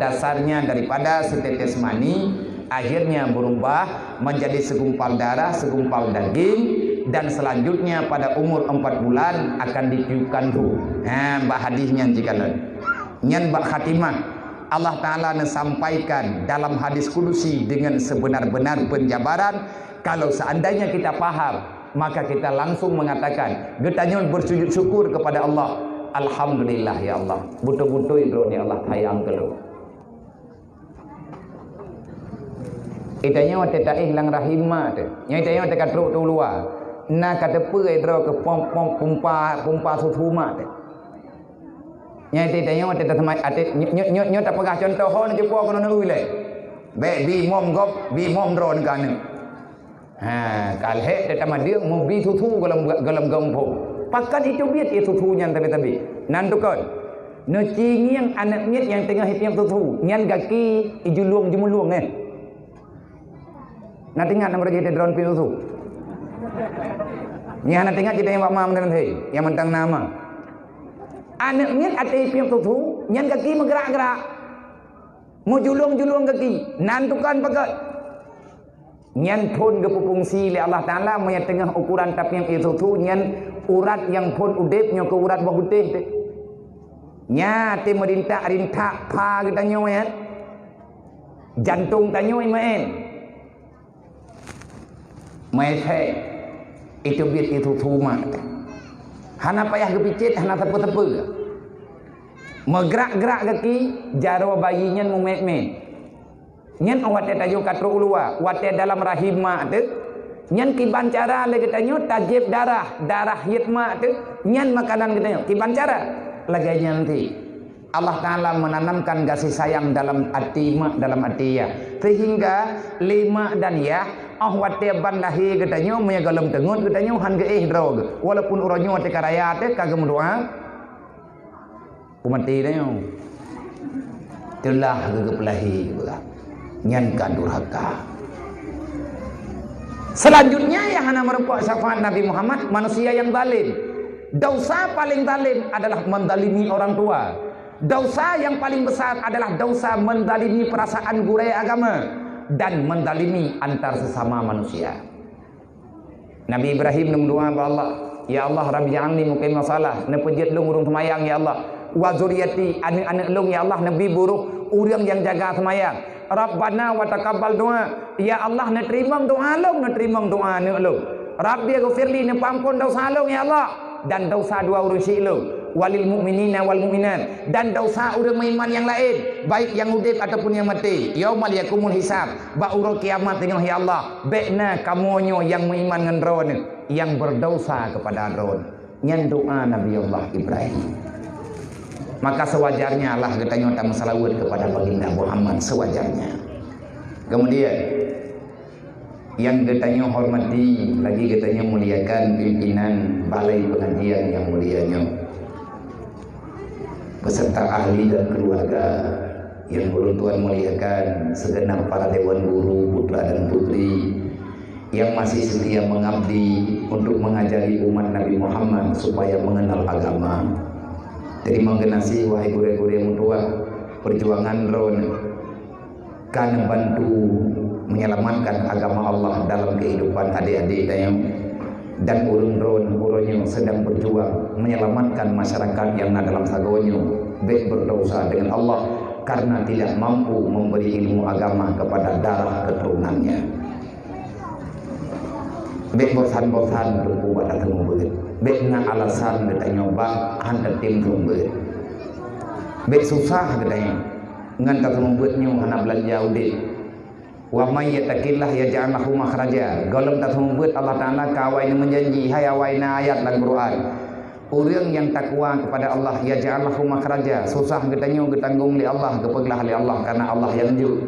dasarnya daripada setetes mani, akhirnya berubah menjadi segumpal darah, segumpal daging, dan selanjutnya pada umur 4 bulan akan ditiupkan ruh. Mbak hadisnya jikalau nyan bak khatimah Allah Ta'ala sampaikan dalam hadis kudusi dengan sebenar-benar penjabaran. Kalau seandainya kita paham, maka kita langsung mengatakan getanya bersujud syukur kepada Allah. Alhamdulillah ya Allah, betul-betul itu ni Allah sayang kalau. Itanya wate tak hilang rahimah tu. Yang itanya wate katruk tu luar. Na kata pe dro ke pom pumpa sutuma tu. Yang itanya wate tak sama ate nyo tak pegah contoh ho nak jumpa kono nui le. Be bi mom gop bi mom dron kan. Kal he tak sama dia mo bi tutu galam gampung. Pakat itu biat itu tutunya tapi nandukan. No cingiang anak miat yang tengah hipiang tutu. Nyan gaki ijuluang jumuluang Nak ingat nama kita drone pilu tu. Ni nak ingat kita yang makmam dan hei, yang mentang nama. Anaknya ada piang tu, nyan kaki bergerak-gerak. Mau julung-julung kaki, nantukan pakat. Nyan pun kepupungsi le Allah Taala maya tengah ukuran tapi yang itu tu nyan urat yang pun udepnya ke urat bawah putih tu. Nya te merintak-rintak pa kita nyoy. Jantung tanyo imaen. Mai itu biar itu tuma. Hana payah kepicit, hana tepu-tepu. Megerak-gerak kaki, jaro bayinya mumet-met. Nyan awat tajuk katru ulua, wate dalam rahim mak tu. Nyan kiban cara lagi tanyo tajib darah hitma tu. Nyan makanan kita kiban cara lagi nanti. Allah Ta'ala menanamkan kasih sayang dalam hati mak, dalam hati ya. Sehingga lima dan ya wate ban lahir katanya punya galam tengut katanya han ge drog walaupun uranyo te karaya te kagem doa umati dah telah gegep lahir juga nyan durhaka. Selanjutnya yang hana merempak syafaat Nabi Muhammad, manusia yang zalim. Dosa paling zalim adalah mendalimi orang tua. Dosa yang paling besar adalah dosa mendalimi perasaan gurai agama dan mendalimi antar sesama manusia. Nabi Ibrahim berdoa kepada Allah, ya Allah Rabbi ja'alni muqim masalah, nepejit lung urung semayang ya Allah. Wa zuriyati anak-anak lung ya Allah nabi buruh urang yang jaga semayang. Rabbana wa taqabbal doa. Ya Allah na terima doa lung, na terima doa nak lung. Rabbi ghfirli na pampun dosa lung ya Allah dan dosa dua urang syik lung. Walil mu'minina wal mu'minat, dan dosa orang beriman yang lain, baik yang hidup ataupun yang mati. Yaumal yakumul hisab, ba urang kiamat tengah ya Allah. Bekna kamonyo yang beriman dengan ron, yang berdosa kepada ron. Nyan doa Nabi Allah Ibrahim. Maka sewajarnya Allah katanya tak salawat kepada baginda Muhammad sewajarnya. Kemudian yang katanya hormati, lagi katanya muliakan pimpinan balai pengajian yang mulianya, beserta ahli dan keluarga yang Tuhan muliakan, segenap para dewan guru, putra dan putri yang masih setia mengabdi untuk mengajari umat Nabi Muhammad supaya mengenal agama. Terima kasih wahai guru-guru yang tua, perjuangan ron kan bantu menyelamatkan agama Allah dalam kehidupan adik-adik dan urun-urun sedang berjuang menyelamatkan masyarakat yang dalam sagonyo baik berdosa dengan Allah karena tidak mampu memberi ilmu agama kepada darah keturunannya. Baik bosan-bosan berbuat atau membuat, baik dengan alasan kita nyoba hantar tim membuat, baik susah katanya dengan kata membuatnya hanya belanja udik. Wa may yattaqillah yaj'al lahu makhraja. Golong tak membuat Allah Taala kawai menjanji hai awaina ayat dalam Quran. Orang yang takwa kepada Allah yaj'al lahu makhraja. Susah katanya ditanggung oleh Allah, kepeglah oleh Allah karena Allah yang jauh.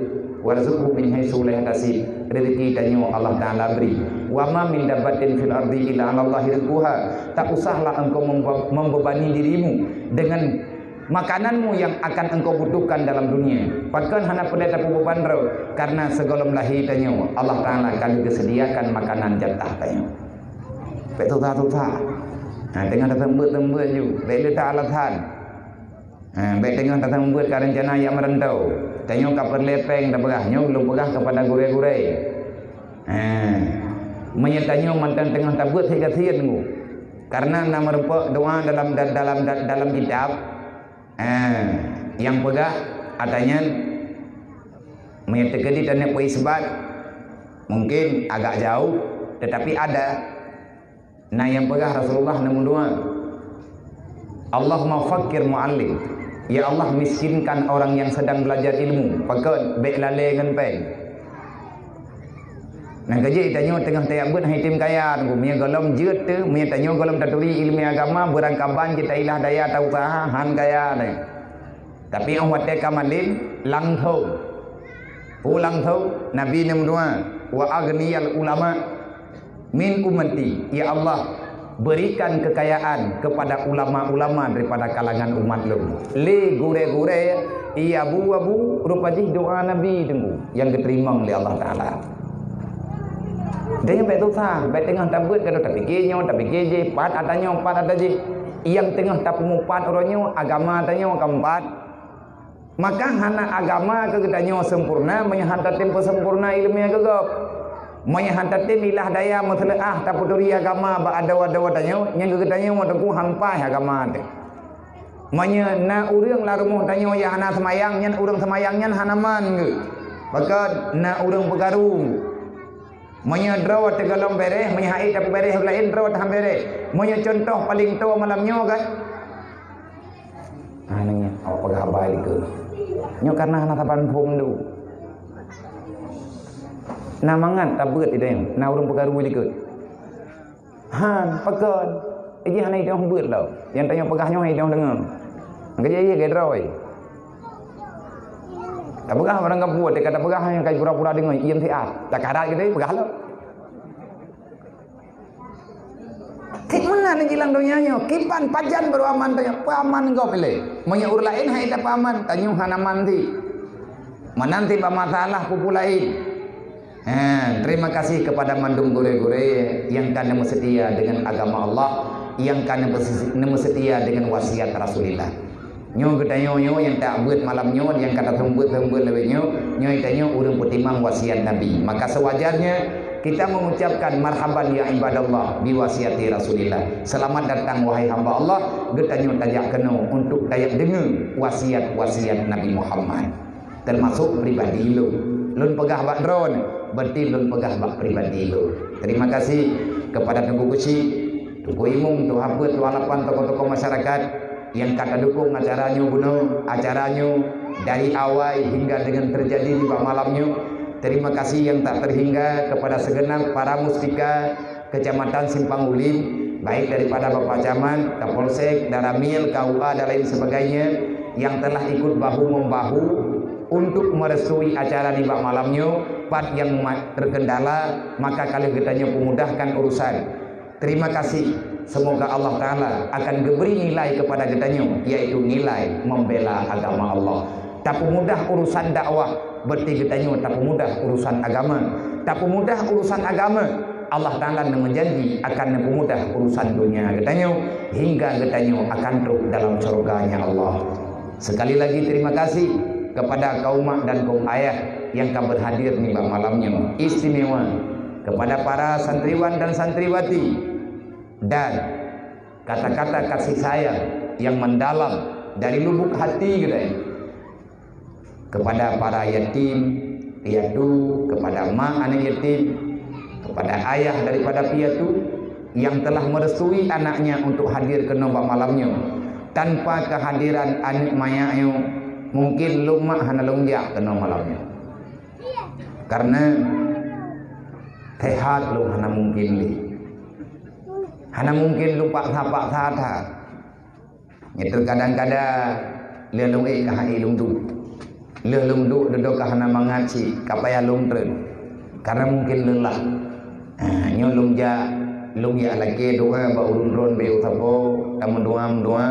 Warzuqhu min haitsu la yahtasib. Rezeki tanyo Allah Taala beri. Wa ma min dabbatin fil ardi illa 'ala Allahi rizquha. Tak usahlah engkau membebani dirimu dengan makananmu yang akan engkau butuhkan dalam dunia. Bahkan hanya pendeta beban roh karena segolom lahir tanyo Allah Taala akan disediakan makanan jatah tanyo. Betul tak? Dengan tembut ju, betul tak alasan. Baik dengan tembut karena rencana yang merentau. Tanyo kapal lepeng dah berahnya belum berah kepada gure-gure. Menyetanyo mantan tengah tabut hingga mu. Karena nama rupa doa dalam kitab yang pegah adanya menyatakan dan nak isbat mungkin agak jauh tetapi ada. Nah yang pegah Rasulullah nombor dua, Allahumma fakir mu'allim, ya Allah miskinkan orang yang sedang belajar ilmu pakai baik lalai dengan peng. Nah kerja itanya tengah tayak buat hitim kaya tu punya golong jeut tu punya tanya golong taturi ilmu agama berangkaban kita ilah daya tahu usaha han kaya ni. Tapi orang watai kamalin lang thau. Pulang thau Nabi nombor dua wa aghniyal ulama min ummati, ya Allah berikan kekayaan kepada ulama-ulama daripada kalangan umat lu. Le gure-gure iya abu rupanya doa Nabi tunggu yang diterima oleh Allah Taala. Dia baik susah, baik tengah tabut kalau tak fikirnya, tak fikir je, pat ada je. Yang tengah tak pemupat orangnya agama tanya keempat. Maka hana agama ke katanya sempurna, menyahantar tempo sempurna ilmu yang gegap. Menyahantar tem ilah daya masalah tak peduli agama ba ada tanya, yang katanya mau tengku hampai agama teh. Manya na urang la rumah tanya ya hana semayang, nyan urang semayang nyan hanaman ke. Maka na urang begarung. Manya drawat tegalong bereh, manya hai tapi bereh lain drawat ham bereh. Manya contoh paling tua malamnya kan. Ananya apa gabai ke. Nyo karena hana tapan pom du. Namangan tabut itu yang na urang pegaru likut. Han pakan. Iki hana itu hang beut lau. Yang tanya pegahnya hai tong dengar. Angka ye ge drawai. Tak pegah orang kampung dia kata pegah yang kayak pura-pura dengar iam tiat. Tak karat gitu pegah lo. Tik mana ni jilang dunianya? Kipan pajan baru aman tanya. Paman kau pilih. Manya ur lain hai tak paman. Tanya hanaman ti. Menanti masalah pupu lain. Terima kasih kepada mandung gure-gure yang kena setia dengan agama Allah, yang kena setia dengan wasiat Rasulullah. Nyo katanya nyo yang tak buat malam nyo, yang kata tembut lebih nyo itanya urang pertimang wasiat Nabi. Maka sewajarnya kita mengucapkan marhaban ya ibadallah bi wasiati Rasulillah. Selamat datang wahai hamba Allah, getanyo tajak kena untuk dayak dengar wasiat Nabi Muhammad. Termasuk pribadi lu. Lun pegah bak drone, berarti lun pegah bak pribadi lu. Terima kasih kepada Tengku Kuci, Tuku Imung, Tu Haput, Tu Halapan, tokoh-tokoh masyarakat yang kata dukung acaranya dari awal hingga dengan terjadi di malamnya. Terima kasih yang tak terhingga kepada segenap para muspika Kecamatan Simpang Ulim, baik daripada Bapak Camat, Kapolsek, Daramil, KUA dan lain sebagainya yang telah ikut bahu-membahu untuk merestui acara di malamnya. Part yang terkendala maka kalian kitanya memudahkan urusan. Terima kasih. Semoga Allah Ta'ala akan beri nilai kepada kitanya, yaitu nilai membela agama Allah. Tak mudah urusan dakwah, berarti kitanya tak mudah urusan agama. tak pemudah urusan agama, Allah Ta'ala menjanji akan mempermudah urusan dunia katanya, hingga katanya akan terus dalam surganya Allah. Sekali lagi terima kasih kepada kaum mak dan kaum ayah yang akan berhadir di malamnya istimewa, kepada para santriwan dan santriwati, dan kata-kata kasih sayang yang mendalam dari lubuk hati katanya kepada para yatim piatu, kepada mak anak yatim, kepada ayah daripada piatu yang telah merestui anaknya untuk hadir ke nombak malamnya. Tanpa kehadiran anak mayaknya, mungkin lumak hana lungjak ke nombak malamnya. Karena sehat lu hana mungkin li, hana mungkin lupa sapak sata. Itu kadang-kadang dia lung kahai lung du, dia lung du duduk kahana mengaci kapaya lung tren, karena mungkin lelah. Nyo lung ya lagi doa ba urun beu sapo tamun doa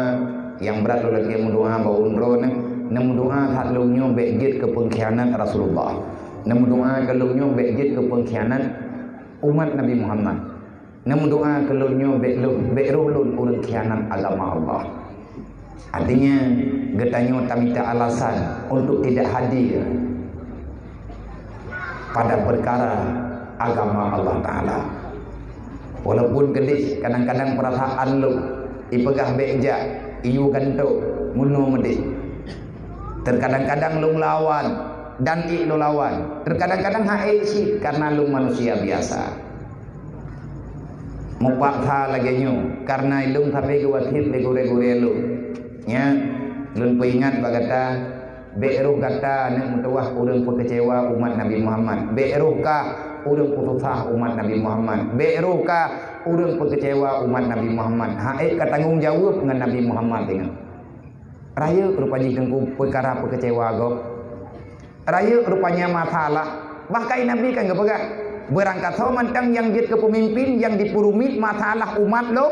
yang berat lu lagi doa ba urun nem doa tak lung nyo bejit ke pengkhianat Rasulullah, nem doa ke lung nyo bejit ke pengkhianat umat Nabi Muhammad, nem doa ke lung nyo berullun urun khianat agama Allah. Artinya getanyo tak minta alasan untuk tidak hadir pada perkara agama Allah Ta'ala. Walaupun gedis kadang-kadang perasaan lu ipegah beja iu ganto munu medis, terkadang-kadang lu lawan dan lu lawan, terkadang-kadang hae si karena lu manusia biasa mupakha lagi nyu karena lu tapi gawatit legure-gure lu nya lu ingat bagata be'ruh kata nek mutuah urang kecewa umat Nabi Muhammad, be'ruh ka urang putusah umat Nabi Muhammad, be'ruh ka urang kecewa umat Nabi Muhammad. Hae ka tanggung jawab dengan Nabi Muhammad dengan raya rupanya tengku perkara kecewa go, raya rupanya masalah bahkan Nabi kan gak pegang berangkat mantang yang jid ke pemimpin yang dipurumit masalah umat lo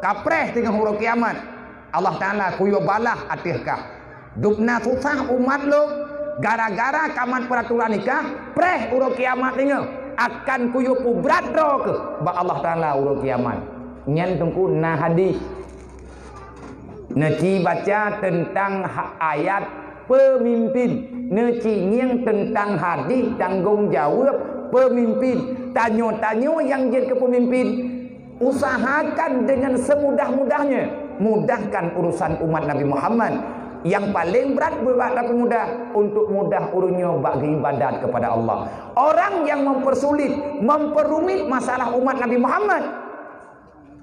kapreh dengan huruf kiamat. Allah Ta'ala kuyo balah atihkah dupna susah umat lo gara-gara kaman peraturan nikah preh urut kiamat dengar akan kuyo pubrat ro ke ba Allah Ta'ala urut kiamat nyen tungku na hadis neci baca tentang ayat pemimpin, neci nyeng tentang hadis tanggung jawab pemimpin. Tanyo-tanyo yang jadi kepemimpin, usahakan dengan semudah-mudahnya mudahkan urusan umat Nabi Muhammad. Yang paling berat buat Nabi mudah untuk mudah urunnya bagi ibadat kepada Allah. Orang yang mempersulit, memperumit masalah umat Nabi Muhammad,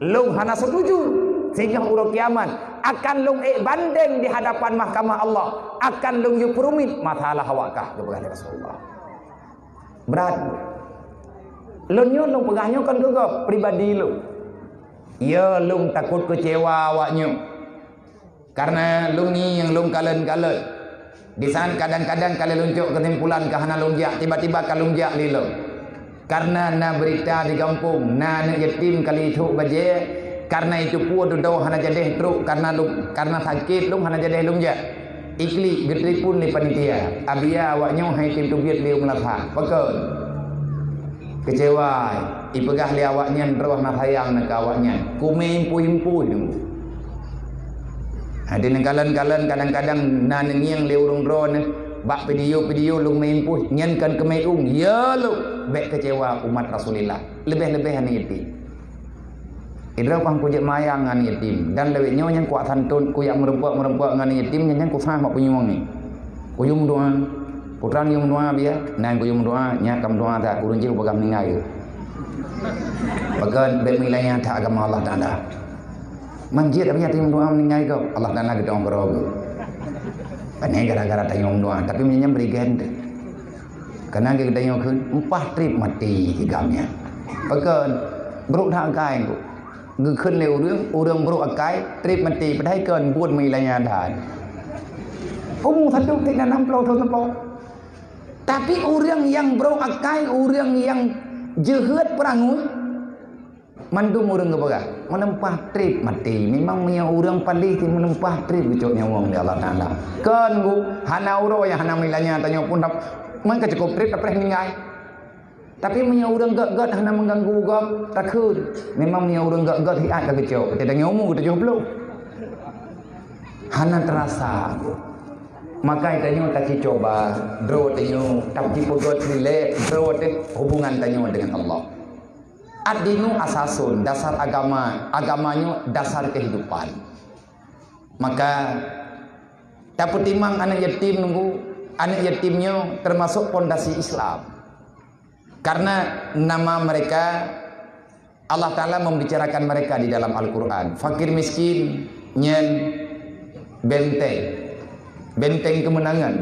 lu hana setuju sehingga urut kiamat akan lung banding di hadapan mahkamah Allah, akan lung perumit masalah hawakah kepada Rasulullah. Berat. Lung pegahnya kan juga pribadi lu. Ya lung takut kecewa awaknya. Karena lung ni yang lung kalen-kalen. Di sana kadang-kadang kalau luncuk kesimpulan kahana lungjak tiba-tiba kalungjak lilo. Karena na berita di kampung, na yatim kali itu baje, karena itu pun duduk hana jadi teruk karena sakit lung hana jadi lungjak. Ikli getri pun di panitia. Abia awaknya hai tim tubiat dia melapah. Pakon. Kecewa. Ipegah li awaknya terus nak sayang nak awaknya. Kume impu-impu itu. Ada nengkalan-kalan kadang-kadang na nengiang li urung drone bak video lung maimpu nyankan ke mayung ya lu bek kecewa umat Rasulullah lebih-lebih an yatim. Idra pang kujek mayang ngan yatim dan lewek nyo yang kuat santun ku yang merempok ngan yatim yang ku fah mak penyuang ni. Kuyum doa putran yung doa biya nan kuyum doa nya kam doa ta urun jiu bagam ningai. Bagan bek milanya ta agama Allah Taala. Manjir apa yatim doa ningai kau Allah Taala gedong kerogo. Panai gara-gara tanyong doa tapi menyam berikan karena kita tanyong kun 4 trip mati higamnya bahkan bro thang kai ngư khun leu urang bro akai trip mati padahal ken buat milanya dan satu tidak namplo tapi urang yang bro akai urang yang jehet perangun mandum urang kebaga menempah trip mati memang punya urang palih ti menempah trip ucapnya wong Allah Taala kan bu hana uro yang hana milanya tanya pun man ka cukup trip tapi ningai Tapi punya orang gak hana mengganggu gak takut. Memang punya orang gak hiat tak kecok. Kita nyomu kita jomblo. Hana terasa. Maka tanya tak coba draw tanya tapi pogot relax draw hubungan tanya dengan Allah. Ad-dinu asasun, dasar agamanya dasar kehidupan. Maka dapat timang anak yatim nunggu anak yatimnya termasuk pondasi Islam. Karena nama mereka Allah Ta'ala membicarakan mereka di dalam Al-Quran. Fakir miskin nyen benteng kemenangan.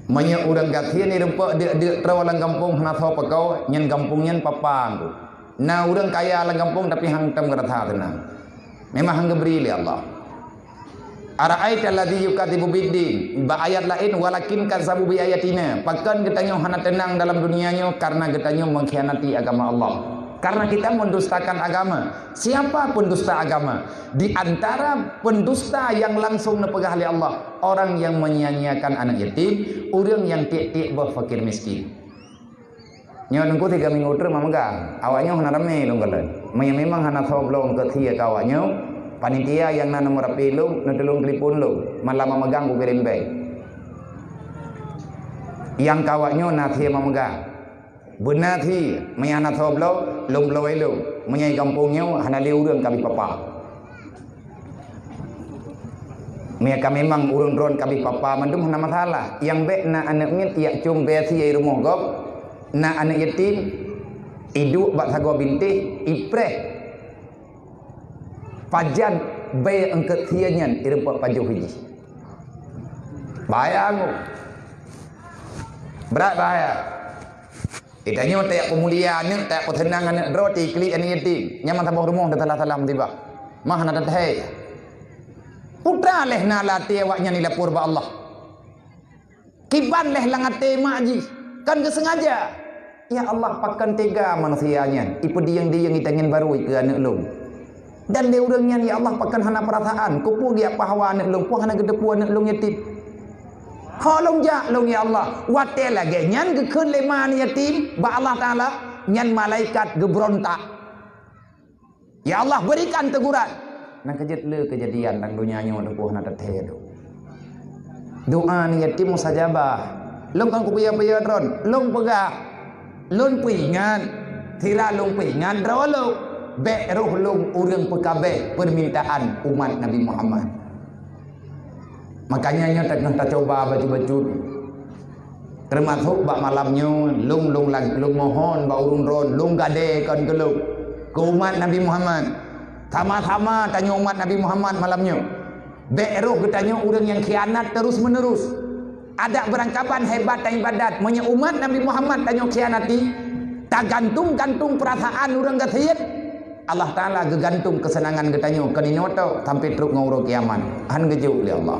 Banyak orang gathia ni rempak dia terawalan kampung hana tahu pakau nyen kampungnya papang tu. Nah orang kaya lang kampung tapi hang tam geratha tenang. Memang hang beri oleh Allah. Ara'aita alladhi yukadibu biddin. Ba ayat lain walakin kazabu bi ayatina. Pakan getanyo hana tenang dalam dunianya karena getanyo mengkhianati agama Allah. Karena kita mendustakan agama. Siapa pendusta agama? Di antara pendusta yang langsung nepegah oleh Allah, orang yang menyia-nyiakan anak yatim, orang yang tiak-tiak fakir miskin. Nyo nunggu 3 minggu terus mamaga. Awaknya hana rame dong kalian. Memang hana tahu belum ketia kawaknya. Panitia yang nana merapi lu, nutulung telefon lu, malah memegang ku kirim bank. Yang kawaknya nathi memegang. Benar thi, menyana tahu belum, lom belum elu, menyai kampungnya hana liu urang kami papa. Mereka memang urang drone kami papa mandum hana masalah. Yang bek na anak ngit ia cum besi ai rumah gop, na anak yatim iduk bak sago bintih ipreh. Pajan bay angkat tianyan irempak pajuh hiji. Bahaya aku. Berat bahaya. Itanya tak pemuliaan ni, tak pertenangan roti klik ani yatim. Nyaman tabah rumah dah salah-salah tiba. Mah nak teh. Putra leh na lati awaknya ni lapor ba Allah. Kiban leh langat tema ji. Kan kesengaja. Ya Allah pakan tega manusianya. Ipu diang-diang itangin baru ke anak lu. Dan dia orangnya ya Allah pakan hana perasaan. Kupu dia pahawa anak lu, pu hana gedepu anak lu yatim. Holong ja long ya Allah. Wate lagi nyan gekun lema ni yatim ba Allah Taala nyan malaikat gebrontak. Ya Allah berikan teguran. Nang kejet le kejadian nang dunyanya nang pu hana teteh tu. Doa ni yatim mustajabah. Long kan ku paya-paya ron, long pegah. Long pingan. Tira long pingan drolo. Be roh long urang pekabe permintaan umat Nabi Muhammad. Makanya nya tak coba baju-baju termasuk bak malamnya lung mohon ba urun ron lung gade kan keluk ke umat Nabi Muhammad. Sama-sama tanya umat Nabi Muhammad malamnya. Be'roh ketanya orang yang khianat terus menerus. Ada berangkapan hebat dan ibadat. Menya umat Nabi Muhammad tanya khianati. Tak gantung perasaan orang gathiat. Allah Ta'ala gegantung kesenangan ketanya. Kaninoto sampai truk nguruk kiaman. Han gejuk oleh Allah.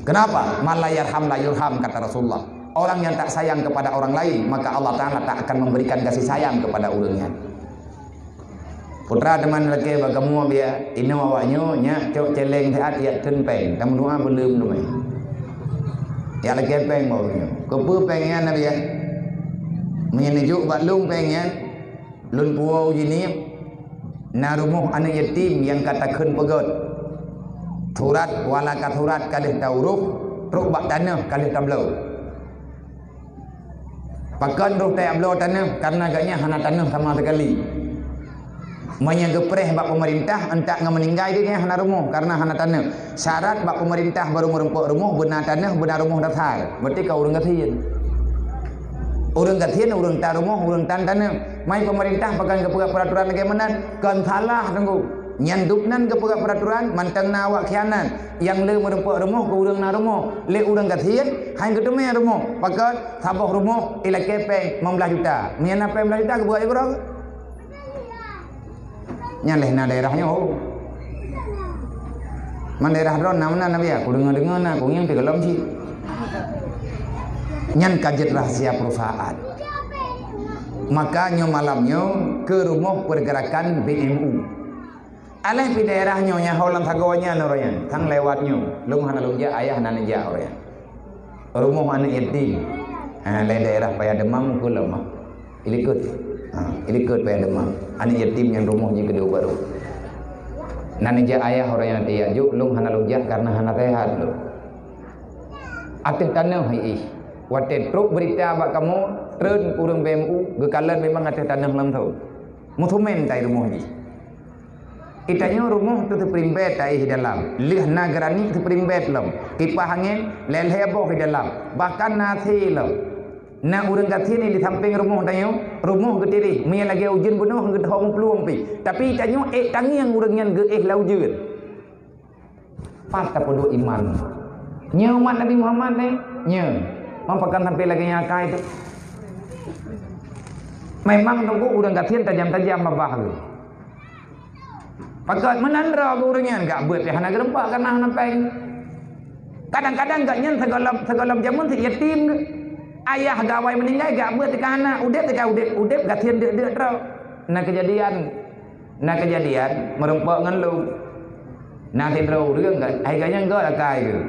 Kenapa? Malayarham la yurham kata Rasulullah. Orang yang tak sayang kepada orang lain, maka Allah Ta'ala tak akan memberikan kasih sayang kepada orangnya. Putra teman lelaki bagamu dia ino awaknya nya cok celeng teat ya ten peng tam doa belum tu mai. Ya lelaki peng baunya. Kepu pengnya nabi ya. Menyejuk balung pengnya lun puau jini na rumah anak yatim yang katakan pegot. Turat wala ka turat kalih tauruf ruk bak tanah kalih tablau. Pakan ruk tablau tanah karena agaknya hana tanah sama sekali. Menyegepreh bak pemerintah entak ngemeninggai dia hana rumah karena hana tanah. Syarat bak pemerintah baru merempuk rumah benar tanah benar rumah dasar. Berarti kau urang gathian. Urang gathian urang ta rumah urang tan tanah. Mai pemerintah pakai ke peraturan bagaimana? Kan salah tunggu. Nyandupnan ke peraturan mantang na awak khianat yang le merempuk rumah ke urang na rumah le urang gathian hang ketemu rumah pakai sabah rumah ila kepeng 15 juta. Mian apa 15 juta ke buat urang? Nyaleh na daerahnya oh. Man daerah ron namna nabi ya ku dengar na ku yang tegelom sih. Nyan kajet rahasia perusahaan. Makanya malamnya ke rumah pergerakan BMU. Alih di daerahnya nya holang sagawanya noroyan, tang lewatnya, lung hana lung ja ayah nana ja orang. Rumah anak yatim. Lain daerah payah demam ke lemah. Ilikut. Ilikut payah demam. Ani yatim yang rumahnya kedua baru. Nani ja ayah orang yang dia juk lung hana lujah karena hana rehat lu. Atih tanah hai. Wate truk berita bak kamu tren urang BMU gekalan memang atih tanah lam tau. Mutumen tai rumah ni. Itanya rumah tu terimbet tai dalam. Lih nagarani tu terimbet lam. Kipas angin lelheboh di dalam. Bahkan nasi lam. Na urang gatin ni di samping rumah tanya, rumah getiri, mi lagi ujian bunuh ke thong peluang pi. Tapi tanya tangiang urang yang ge laujud. Pas tapodo iman. Nya umat Nabi Muhammad ni, nya. Mampakan sampai lagi nyakai itu. Memang tunggu urang gatin tajam-tajam babah tu. Pakat menandra urangnya enggak beut hana gerempak kana hana peng. Kadang-kadang enggak nyen segala jamun si yatim ke. Ayah gawai meninggal gak buat tekan anak udep gatian dek terus nah kejadian merempak ngan lu nah tindroរឿងagaknya enggak akai ke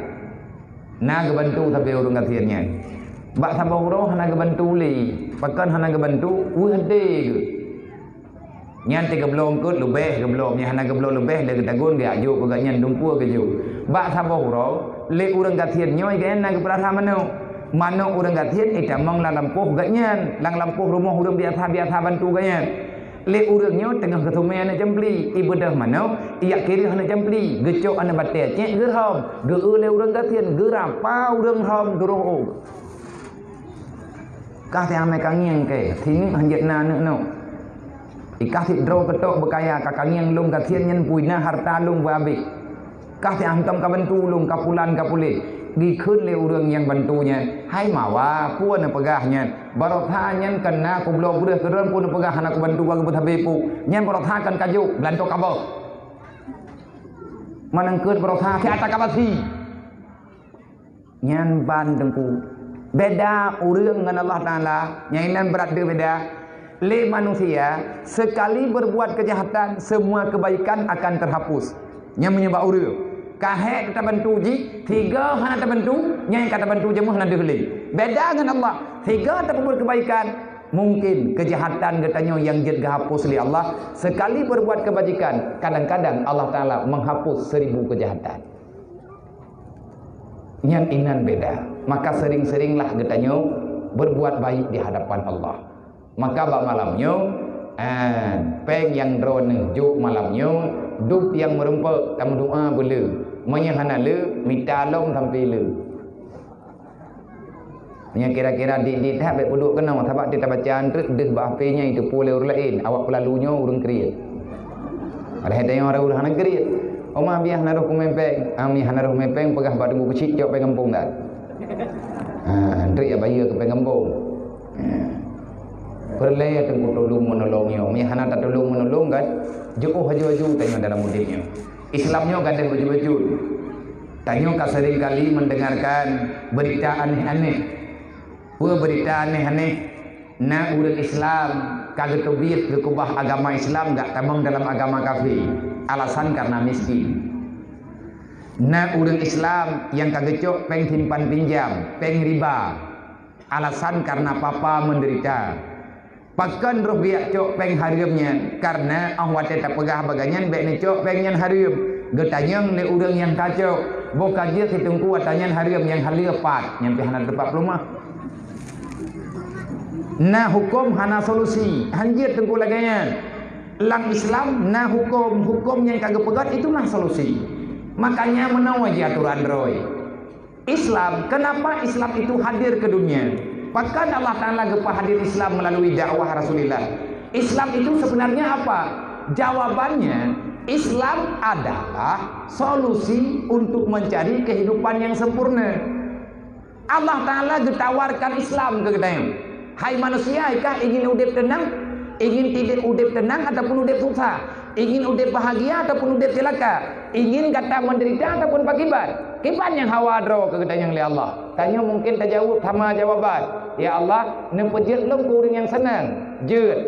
nah kebantu sampai urang gatiannya bak sampai urang hana kebantu li pakan hana kebantu hade ke nyan tiga belum kut lebih ke belum nya hana ke belum lebih dah ketagun dia ajuk agaknya dumpu ke ju bak sampai urang le urang gatian nyoy ke na ke perasa mano Mano urang gatian ita mong lang lampuh gatnyan, lang lampuh rumah urang biasa bantu gatnyan. Le urangnya tengah ketumai anak jempli, ibadah mano, iya kiri anak jempli, gecok anak batet, cek gerham, le urang gatian, gerapa urang ham geroh. Kah te ame kangiang ke, thing hanjet na no. Ikah si dro ketok bekaya ka kangiang lung gatian nyen puina harta lung babi. Kah te antam ka bantu lung kapulan kapule. Di khun le urang yang bantunya hai mawa puan pegahnya barotha nyen kena ku blok udah keran pun pegah anak bantu ka bethabe pu nyen barotha kan kaju blanto kabo manangkeun barotha ke ata kabasi nyen ban tengku beda urang dengan Allah taala nyainan berat dia beda le manusia sekali berbuat kejahatan semua kebaikan akan terhapus nyen menyebab urang kahek kata bantu ji, tiga hana kata bantu, nyai kata bantu jemuh hana diheli. Beda dengan Allah, tiga tak berbuat kebaikan, mungkin kejahatan katanya yang jid hapus oleh Allah. Sekali berbuat kebajikan, kadang-kadang Allah Taala menghapus 1000 kejahatan. Yang inan beda, maka sering-seringlah katanya berbuat baik di hadapan Allah. Maka bak malamnya, peng yang drone juk malamnya, dup yang merempak tam doa bela. Menyahana le minta long sampai le. Nya kira-kira di tahap duduk kena sebab kita bacaan terus deh bahapenya itu pule urang lain awak pelalunya urang kriat. Ada hedanya orang urang hana kriat. Oma biah naruh kumempeng, ami hana naruh mempeng pegah batu buku cicok pengampung dah. Ndrik ya bayi ke pengampung. Perlaya tengku tolong menolongnya. Mi hana tak tolong menolong kan. Jauh haju-haju tanya dalam mudiknya. Islamnya kadang baju-baju. Tanya kau sering kali mendengarkan berita aneh-aneh. Berita aneh-aneh. Na urang Islam kagak tobit gekubah agama Islam gak tamang dalam agama kafir. Alasan karena miskin. Na urang Islam yang kagak cok peng simpan pinjam, peng riba. Alasan karena papa menderita. Pakan roh biak cok peng harimnya karena awat tak pegah baganyan baik ni cok pengnya harim getanyang le urang yang kacau boka dia hitungku watanyan harim yang halipat nyampe hana tepat rumah nah hukum hana solusi hanjir tengku laganya lang Islam nah hukum yang kagak pegat itu mah solusi makanya menawa aturan roy Islam kenapa Islam itu hadir ke dunia. Bahkan Allah Ta'ala gepah hadir Islam melalui dakwah Rasulullah. Islam itu sebenarnya apa? Jawabannya, Islam adalah solusi untuk mencari kehidupan yang sempurna. Allah Ta'ala ditawarkan Islam ke kita. Hai manusia, ikah ingin udip tenang, ingin tidak udip tenang ataupun udip susah, ingin udip bahagia ataupun udip celaka, ingin kata menderita ataupun pakibat. Kiban yang hawadro ke kita yang oleh Allah. Tanya mungkin terjawab sama jawaban. Ya Allah, nepejut lum kuring yang senang. Jut.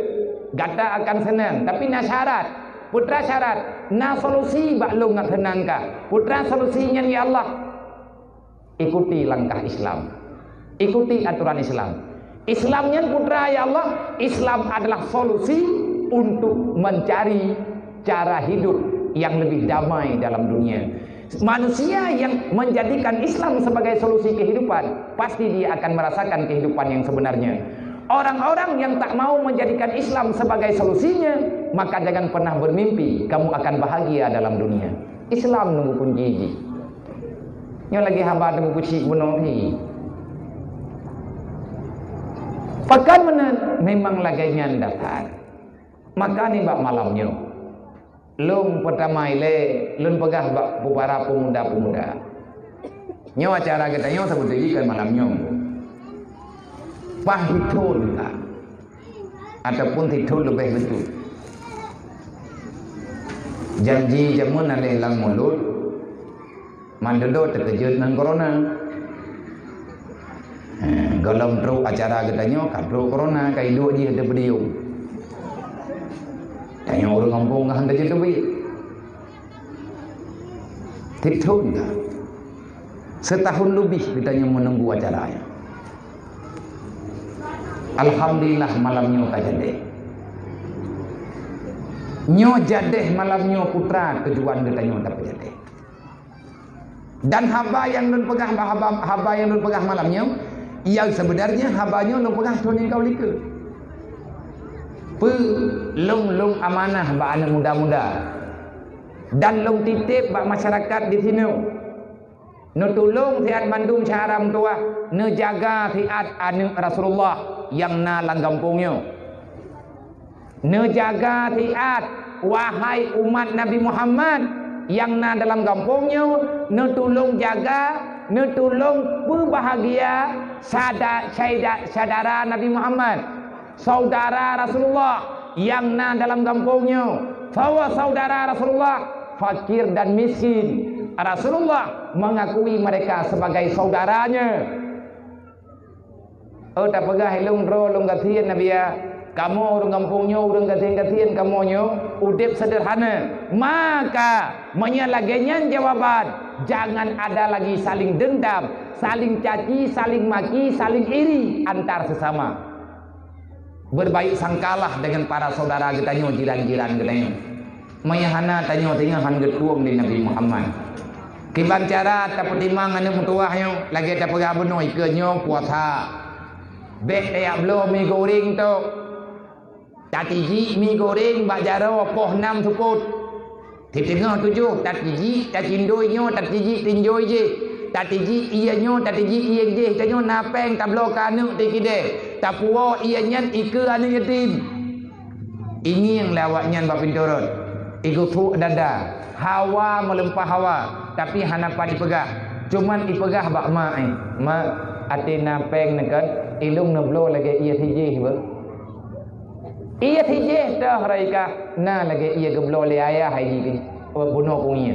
Gata akan senang. Tapi na syarat. Putra syarat. Na solusi bak lum nak senang ka. Putra solusinya ya Allah. Ikuti langkah Islam. Ikuti aturan Islam. Islamnya putra ya Allah, Islam adalah solusi untuk mencari cara hidup yang lebih damai dalam dunia. Manusia yang menjadikan Islam sebagai solusi kehidupan, pasti dia akan merasakan kehidupan yang sebenarnya. Orang-orang yang tak mau menjadikan Islam sebagai solusinya, maka jangan pernah bermimpi kamu akan bahagia dalam dunia. Islam nunggu kunci. Nyo lagi hamba nunggu kunci bunuh ni. Pekan mana memang laganya datang. Maka ni bak malamnya. Lung pertama ile, lun pegah bak para pemuda-pemuda. Nyo acara kita nyo sebut kan malamnya. Pahitun lah, ataupun titul lebih betul. Janji jamun ada hilang mulut, mandodo terkejut dengan corona. Galam teruk acara katanya, kadro corona, kai dua je ada beliau. Tanya orang kampung kan tak jadi baik. Titul lah. Setahun lebih kita menunggu acaranya. Alhamdulillah malamnya kajadeh. Nyo jadeh malamnya putra kejuan katanya tak jadeh. Dan haba yang nun pegah haba yang nun pegah malamnya, yang sebenarnya habanya nun pegah tuan kau lika. Lung amanah ba anak muda-muda. Dan lung titip ba masyarakat di sini. Nu tulung tiat Bandung Syaram tua, nu jaga tiat anu Rasulullah yang na langgampungnya. Nu jaga tiat wahai umat Nabi Muhammad yang na dalam kampungnya, nu tulung jaga, nu tulung berbahagia saudara Nabi Muhammad, saudara Rasulullah yang na dalam kampungnya. Bahwa saudara Rasulullah fakir dan miskin, Rasulullah mengakui mereka sebagai saudaranya. Oh tak pegah ilung ro lung gatian Nabi ya. Kamu orang kampungnya, orang gatian kamunya udip sederhana. Maka menyalagenya jawaban, jangan ada lagi saling dendam, saling caci, saling maki, saling iri antar sesama. Berbaik sangkalah dengan para saudara kitanya, jiran-jiran kitanya. Mayahana tanya han getuang di Nabi Muhammad. Kiban cara tak pertimang anu mutuahnya, lagi tak pegah bunuh ikannya puasa. Bek tayak belum mi goreng tu. Tatiji mi goreng bak jaro poh 6 sukut. Di tengah 7 tatiji tacindoinyo tatiji tinjoi je. Tatiji ianyo tatiji ian je tanyo napeng tablo kanu tikide. Tapuo iannya ike anu yatim. Ini yang lawaknya bak pinturun. Iku tu dada. Hawa melempah hawa, tapi hanapan dipegah. Cuman dipegah bak mak mak ate napeng nekat ilung neblo lagi ia tijih ba. Ia tijih dah raika na lagi ia geblo le ayah haji bunuh punya.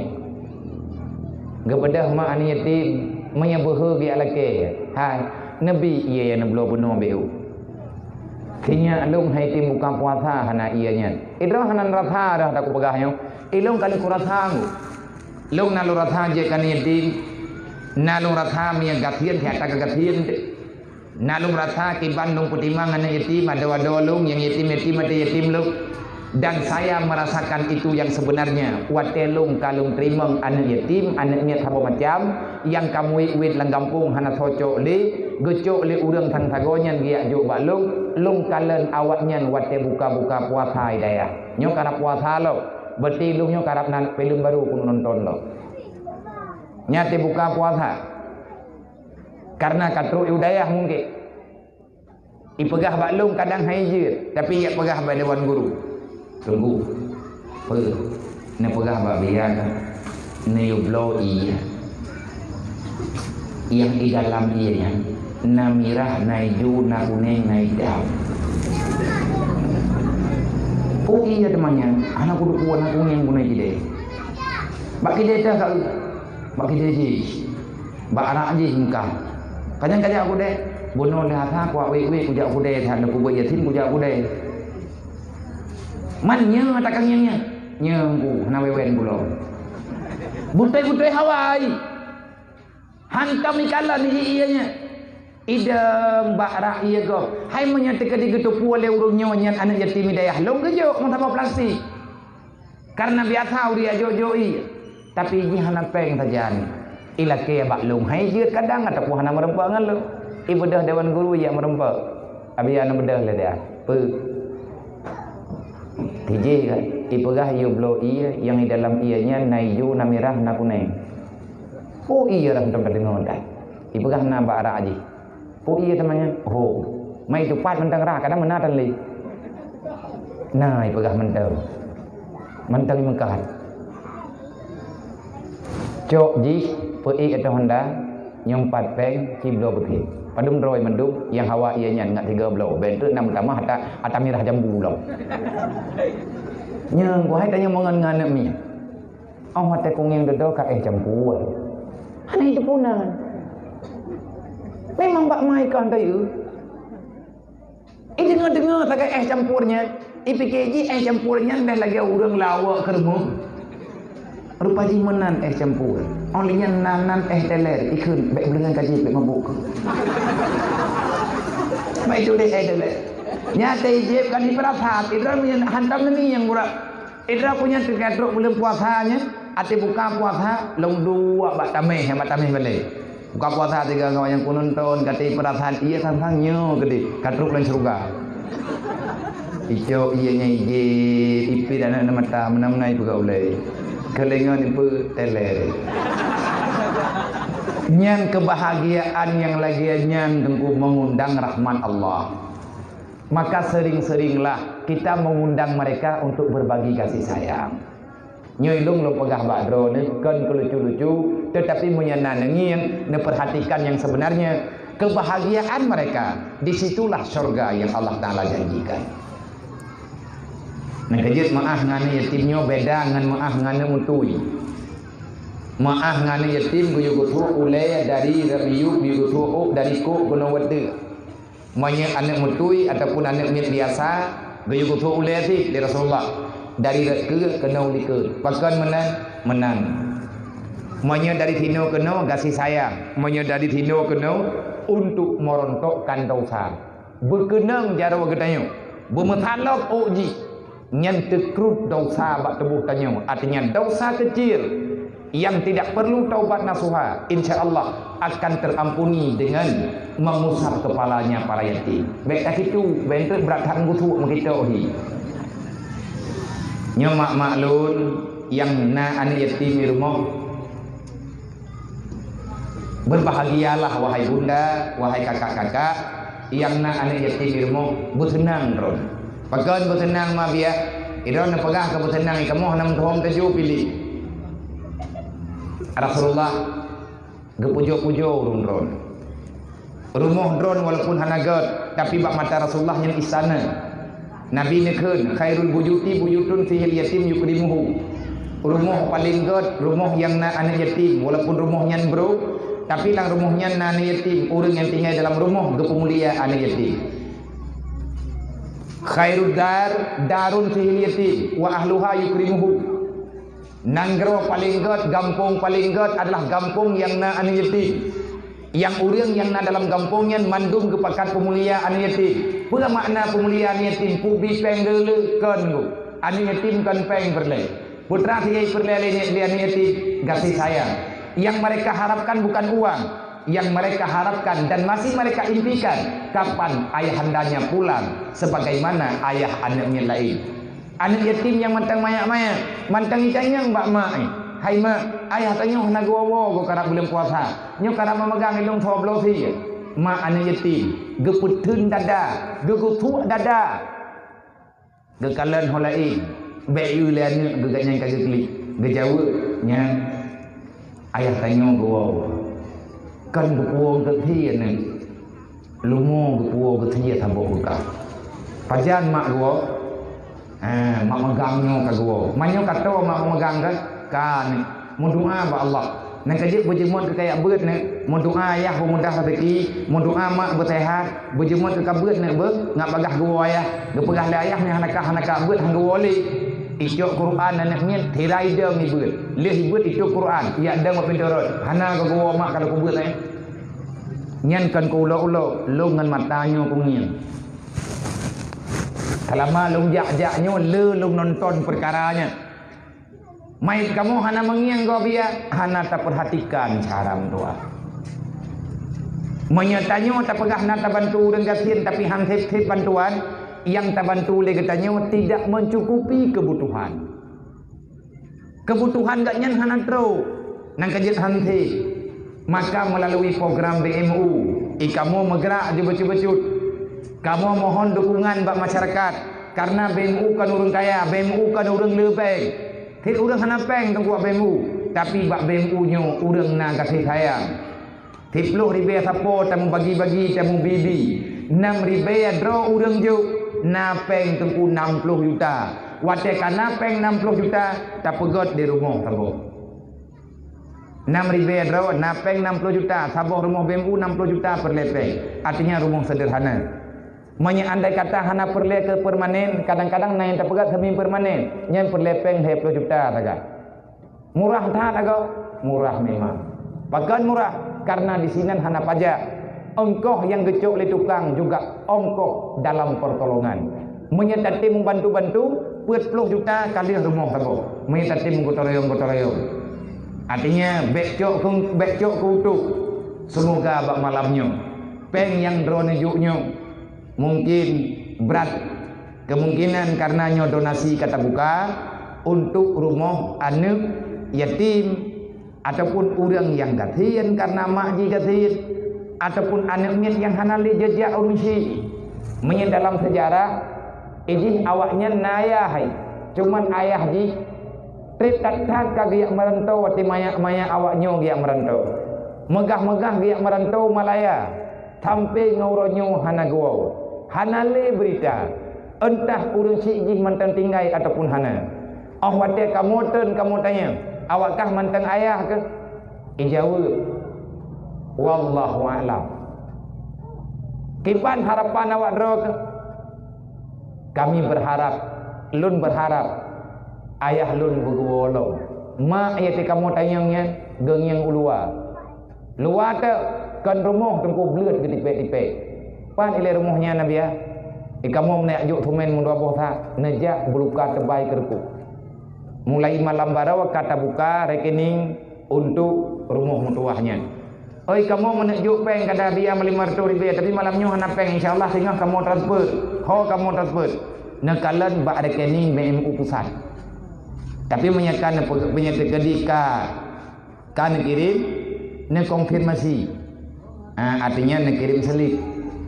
Gebedah mak ani yatim menyebeh gi alake. Hai nabi ia yang neblo bunuh beu. Kinya alung hai tim buka puasa hana ianya. Idro hanan ratha dah tak pegahnya. Ilung kali kuratha lung nalu ratha je kan yatim. Nalu ratha mi gatian tiata gatian. Nalu ratha ki Bandung putimang anak yatim ada wadolung yang yatim ada yatim lung. Dan saya merasakan itu yang sebenarnya. Watelung kalung trimang anak yatim, anaknya thabo macam yang kamu wit lang kampung hana thocok le, gecok le urang thang thagonyan gia jo balung, lung kalen awaknya wate buka-buka puasa daya. Nyo karap puasa lo. Berarti lungnya karap nan film baru pun nonton lo. Nyate buka puasa. Karena katru udayah mungkin. Ipegah baklung kadang haijir, tapi ia pegah ba dewan guru. Tunggu. Ne pegah ba biar ne ublo iya. Yang di dalam ianya na mirah naiju na kuneng naidau. Oh iya temannya, anak kudu kuat aku yang guna jide. Bak kide dah kau, bak kide je, bak anak je hingkang. Kadang-kadang aku deh, bunuh dah tak kuat we kujak aku deh, tak nak kubuat yatim kujak aku deh. Mannya tak kangnya, nyengku, na wewen pulau. Butai Hawaii, hantam ikalan ni ianya. idem bakra iya go hai menyatakan di gitu pula urungnya wanyan anak yatim hidayah long gejo mau plastik karena biasa dia jojoi tapi ini hana peng tajani ila ke bak long hai jeut kadang ataupun hana merempak ngan lo ibadah dewan guru yang merempak abi ana bedah le dia pe tije kan ipegah yublo iya yang di dalam ianya naiju namirah na kuning oh iya ram tempat dengar kan ipegah na bakra aji oh iya temannya oh mai tupat mentang rah kadang menatan li nah ipegah mentang mengkat cok ji pei atau Honda nyompat peng ciblo betul padum roy mendum yang hawa ianya ngat 30 bentuk 6 tamah hatta mirah jambu lo nyang gua hai tanya mongan ngana mi oh mate kunging dodo ka jambu ana itu punan memang Pak Mai kan tahu. Ini dengar tak campurnya. IPKJ campurnya dah lagi orang lawak kermu. Rupa jimenan campur. Onlynya nanan teler ikun baik dengan kaji baik mabuk. Baik itu deh teler. Nyata ijib kan di perasaan. Idra hantam ni yang murah. Idra punya terkadruk belum puasanya. Ati buka puasa long dua bak tameh balik. Buka puasa 3 kawan yang kunonton kata perasaan iya sang-sangnya gede kadruk lan surga ijo iya nyaige ipi dan anak mata menamnai juga oleh kelengan ipu teler nyan kebahagiaan yang lagi nyan tengku mengundang rahmat Allah maka sering-seringlah kita mengundang mereka untuk berbagi kasih sayang nyoilung lo pegah badro ni kan lucu-lucu tetapi menyenangi yang memperhatikan yang sebenarnya kebahagiaan mereka disitulah surga yang Allah Ta'ala janjikan. Nah kejut maaf ngane yatimnya beda dengan maaf ngane mutui maaf ngane yatim guyugutu ule dari rabiuk guyugutu dari ku guna wede manya anak mutui ataupun anak biasa guyugutu ule ti di Rasulullah dari ke kena ulike pakan menang manya dari tino kena kasih sayang manya dari tino kena untuk merontokkan dosa berkenang jaro gedanyo bermethalok uji nyan tekrut dosa bak tebuh tanyo artinya dosa kecil yang tidak perlu taubat nasuha insyaallah akan terampuni dengan mengusap kepalanya para yatim baik tak itu bentuk beratkan gutu mengita ohi nyomak maklun yang na anak yatim di rumah berbahagialah wahai bunda wahai kakak-kakak yang na anak yatim di rumah bersenang ron pakan bersenang mah biar idon pegah ke bersenang kamu hanam thom teju pilih Rasulullah gepujo-pujo ron rumah dron walaupun hanagat tapi bak mata Rasulullah yang istana Nabi nekun khairul buyuti buyutun fihil yatim yukrimuhu rumah paling god rumah yang na anak yatim walaupun rumahnya bro tapi lang rumahnya na anak yatim orang yang tinggal dalam rumah gepemulia anak yatim khairul darun fihil yatim wa ahluha yukrimuhu nanggro paling god gampung paling god adalah gampung yang na anak yatim yang orang yang na dalam kampungnya mandum kepakat pemulia anak yatim pula makna pemulia anak yatim pubi peng dele kan go anak yatim kan peng perle putra tiai perle dia anak yatim kasih sayang yang mereka harapkan bukan uang yang mereka harapkan dan masih mereka impikan kapan ayahandanya pulang sebagaimana ayah anaknya lain anak yatim yang mantang maya-maya mantang itanya mbak mak hai mak ayah tanya nak gowo go karap belum puasa nyo karap memegang ilung thoblo thi mak anak yatim geputun dada gegutu dada gekalen holai bayu lian geganya kagekli gejawu nya ayah tanya gowo kan buku ke thi ni lumo buku ke thi thambo ka pajan mak gowo mak megangnya ka gowo manyo kato mak memegang kan mau doa ba Allah nak kajik berjemut ke kayak beut nak mau doa ayah mudah rezeki mau doa mak bersehat berjemut ke beut nak ngak bagah gua ayah gepegah le ayah ni hanaka beut hang gua li ijuk Quran anak ni tirai dia ni beut leh beut ijuk Quran ya dang pintarot hana ke gua mak kalau ku beut Nyan kan ku ulo-ulo, lu ngan matanya ku ngian. Selama lu jak-jaknya, lu nonton perkaranya. Mai kamu hana mengiang kau biar, hana tak perhatikan cara doa. Menyatanya tak pegah nak bantu orang kasihan, tapi hang hip bantuan yang tak bantu le katanya tidak mencukupi kebutuhan. Kebutuhan gak nyan hana tro, nang kajit hante. Maka melalui program BMU, kamu menggerak je becut-becut. Kamu mohon dukungan bak masyarakat karena BMU kan orang kaya, BMU kan orang lebih. Tidak orang hana peng tengku BMU, tapi bak BMU nyo orang na kasih sayang. 10 ribu sapo tamu bagi-bagi tamu bibi. 6 ribu draw orang jo na peng tengku 60 juta. Wate kana peng 60 juta tak pegot di rumah tengku. 6,000 draw, napeng 60 juta, sabah rumah BMU 60 juta per lepeng. Artinya rumah sederhana. Andai kata hana perle ke permanen, kadang-kadang naik tak pegat semi permanen, yang per lepeng 20 juta saja. Murah tak agak? Murah memang. Bahkan murah karena di sini hana pajak. Ongkoh yang gecok oleh tukang juga ongkoh dalam pertolongan. Menyetati membantu-bantu 40 juta kali rumah sabah. Menyetati menggotong-gotong. Artinya bekcok kutuk. Semoga bak malamnya peng yang drone yuknya mungkin berat kemungkinan karenanya donasi kata buka untuk rumah anak yatim ataupun orang yang kasihan karena makji kasihan ataupun anak yang hanali jejak urunsi. Menyen dalam sejarah ijih awaknya nayah cuman ayah ji trip tak dia merantau wati maya awaknya dia merantau. Megah-megah dia merantau Malaya. Sampai ngauronyo hana guau. Hana le berita. Entah urang si ijih mantan tinggai ataupun hana. Oh wate kamu tanya. Awakkah mantan ayah ke? Jawab. Wallahu a'lam. Kipan harapan awak dro ke? Kami berharap, lun berharap ayah lun bergolong. Mak ayat kamu tanyangnya geng yang ulua. Luar tu kan rumah tengku belut ketipek-tipek. Pan ile rumahnya Nabi ya. Kamu menak juk tumen mun dua bosa nejak beluka terbaik kerku. Mulai malam barawa kata buka rekening untuk rumah mutuahnya. Oi kamu menak juk peng kada biar 500 ribu tapi malamnya hana peng insyaallah sehingga kamu transfer. Ho kamu transfer. Nekalan bak rekening BMU pusat. Tapi menyatakan ketika kan kirim konfirmasi, artinya kirim selip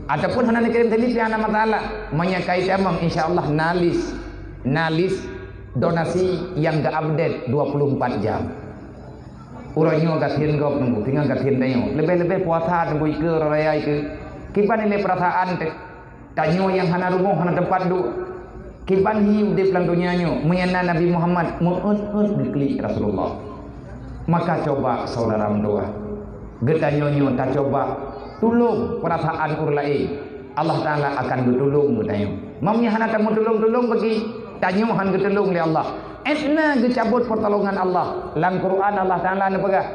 ataupun hanya kirim selip yang ada masalah menyakai tamam insyaallah nalis donasi yang gak update 24 jam. Urangnya gatin gop nunggu tinggal gatin dayo lebih puasa nunggu ke raya ke kipan nilai perasaan tanyo yang hana rumah hana tempat du kipan hiu di pelang dunianya menyana Nabi Muhammad mun diklik Rasulullah. Maka coba saudara mendoa getanyonyo tak coba tulung perasaan urlai Allah Ta'ala akan bertolong getanyo mamnya hana kamu tolong bagi tanyo han getolong oleh Allah etna gecabut pertolongan Allah dalam Quran Allah Ta'ala ne pegah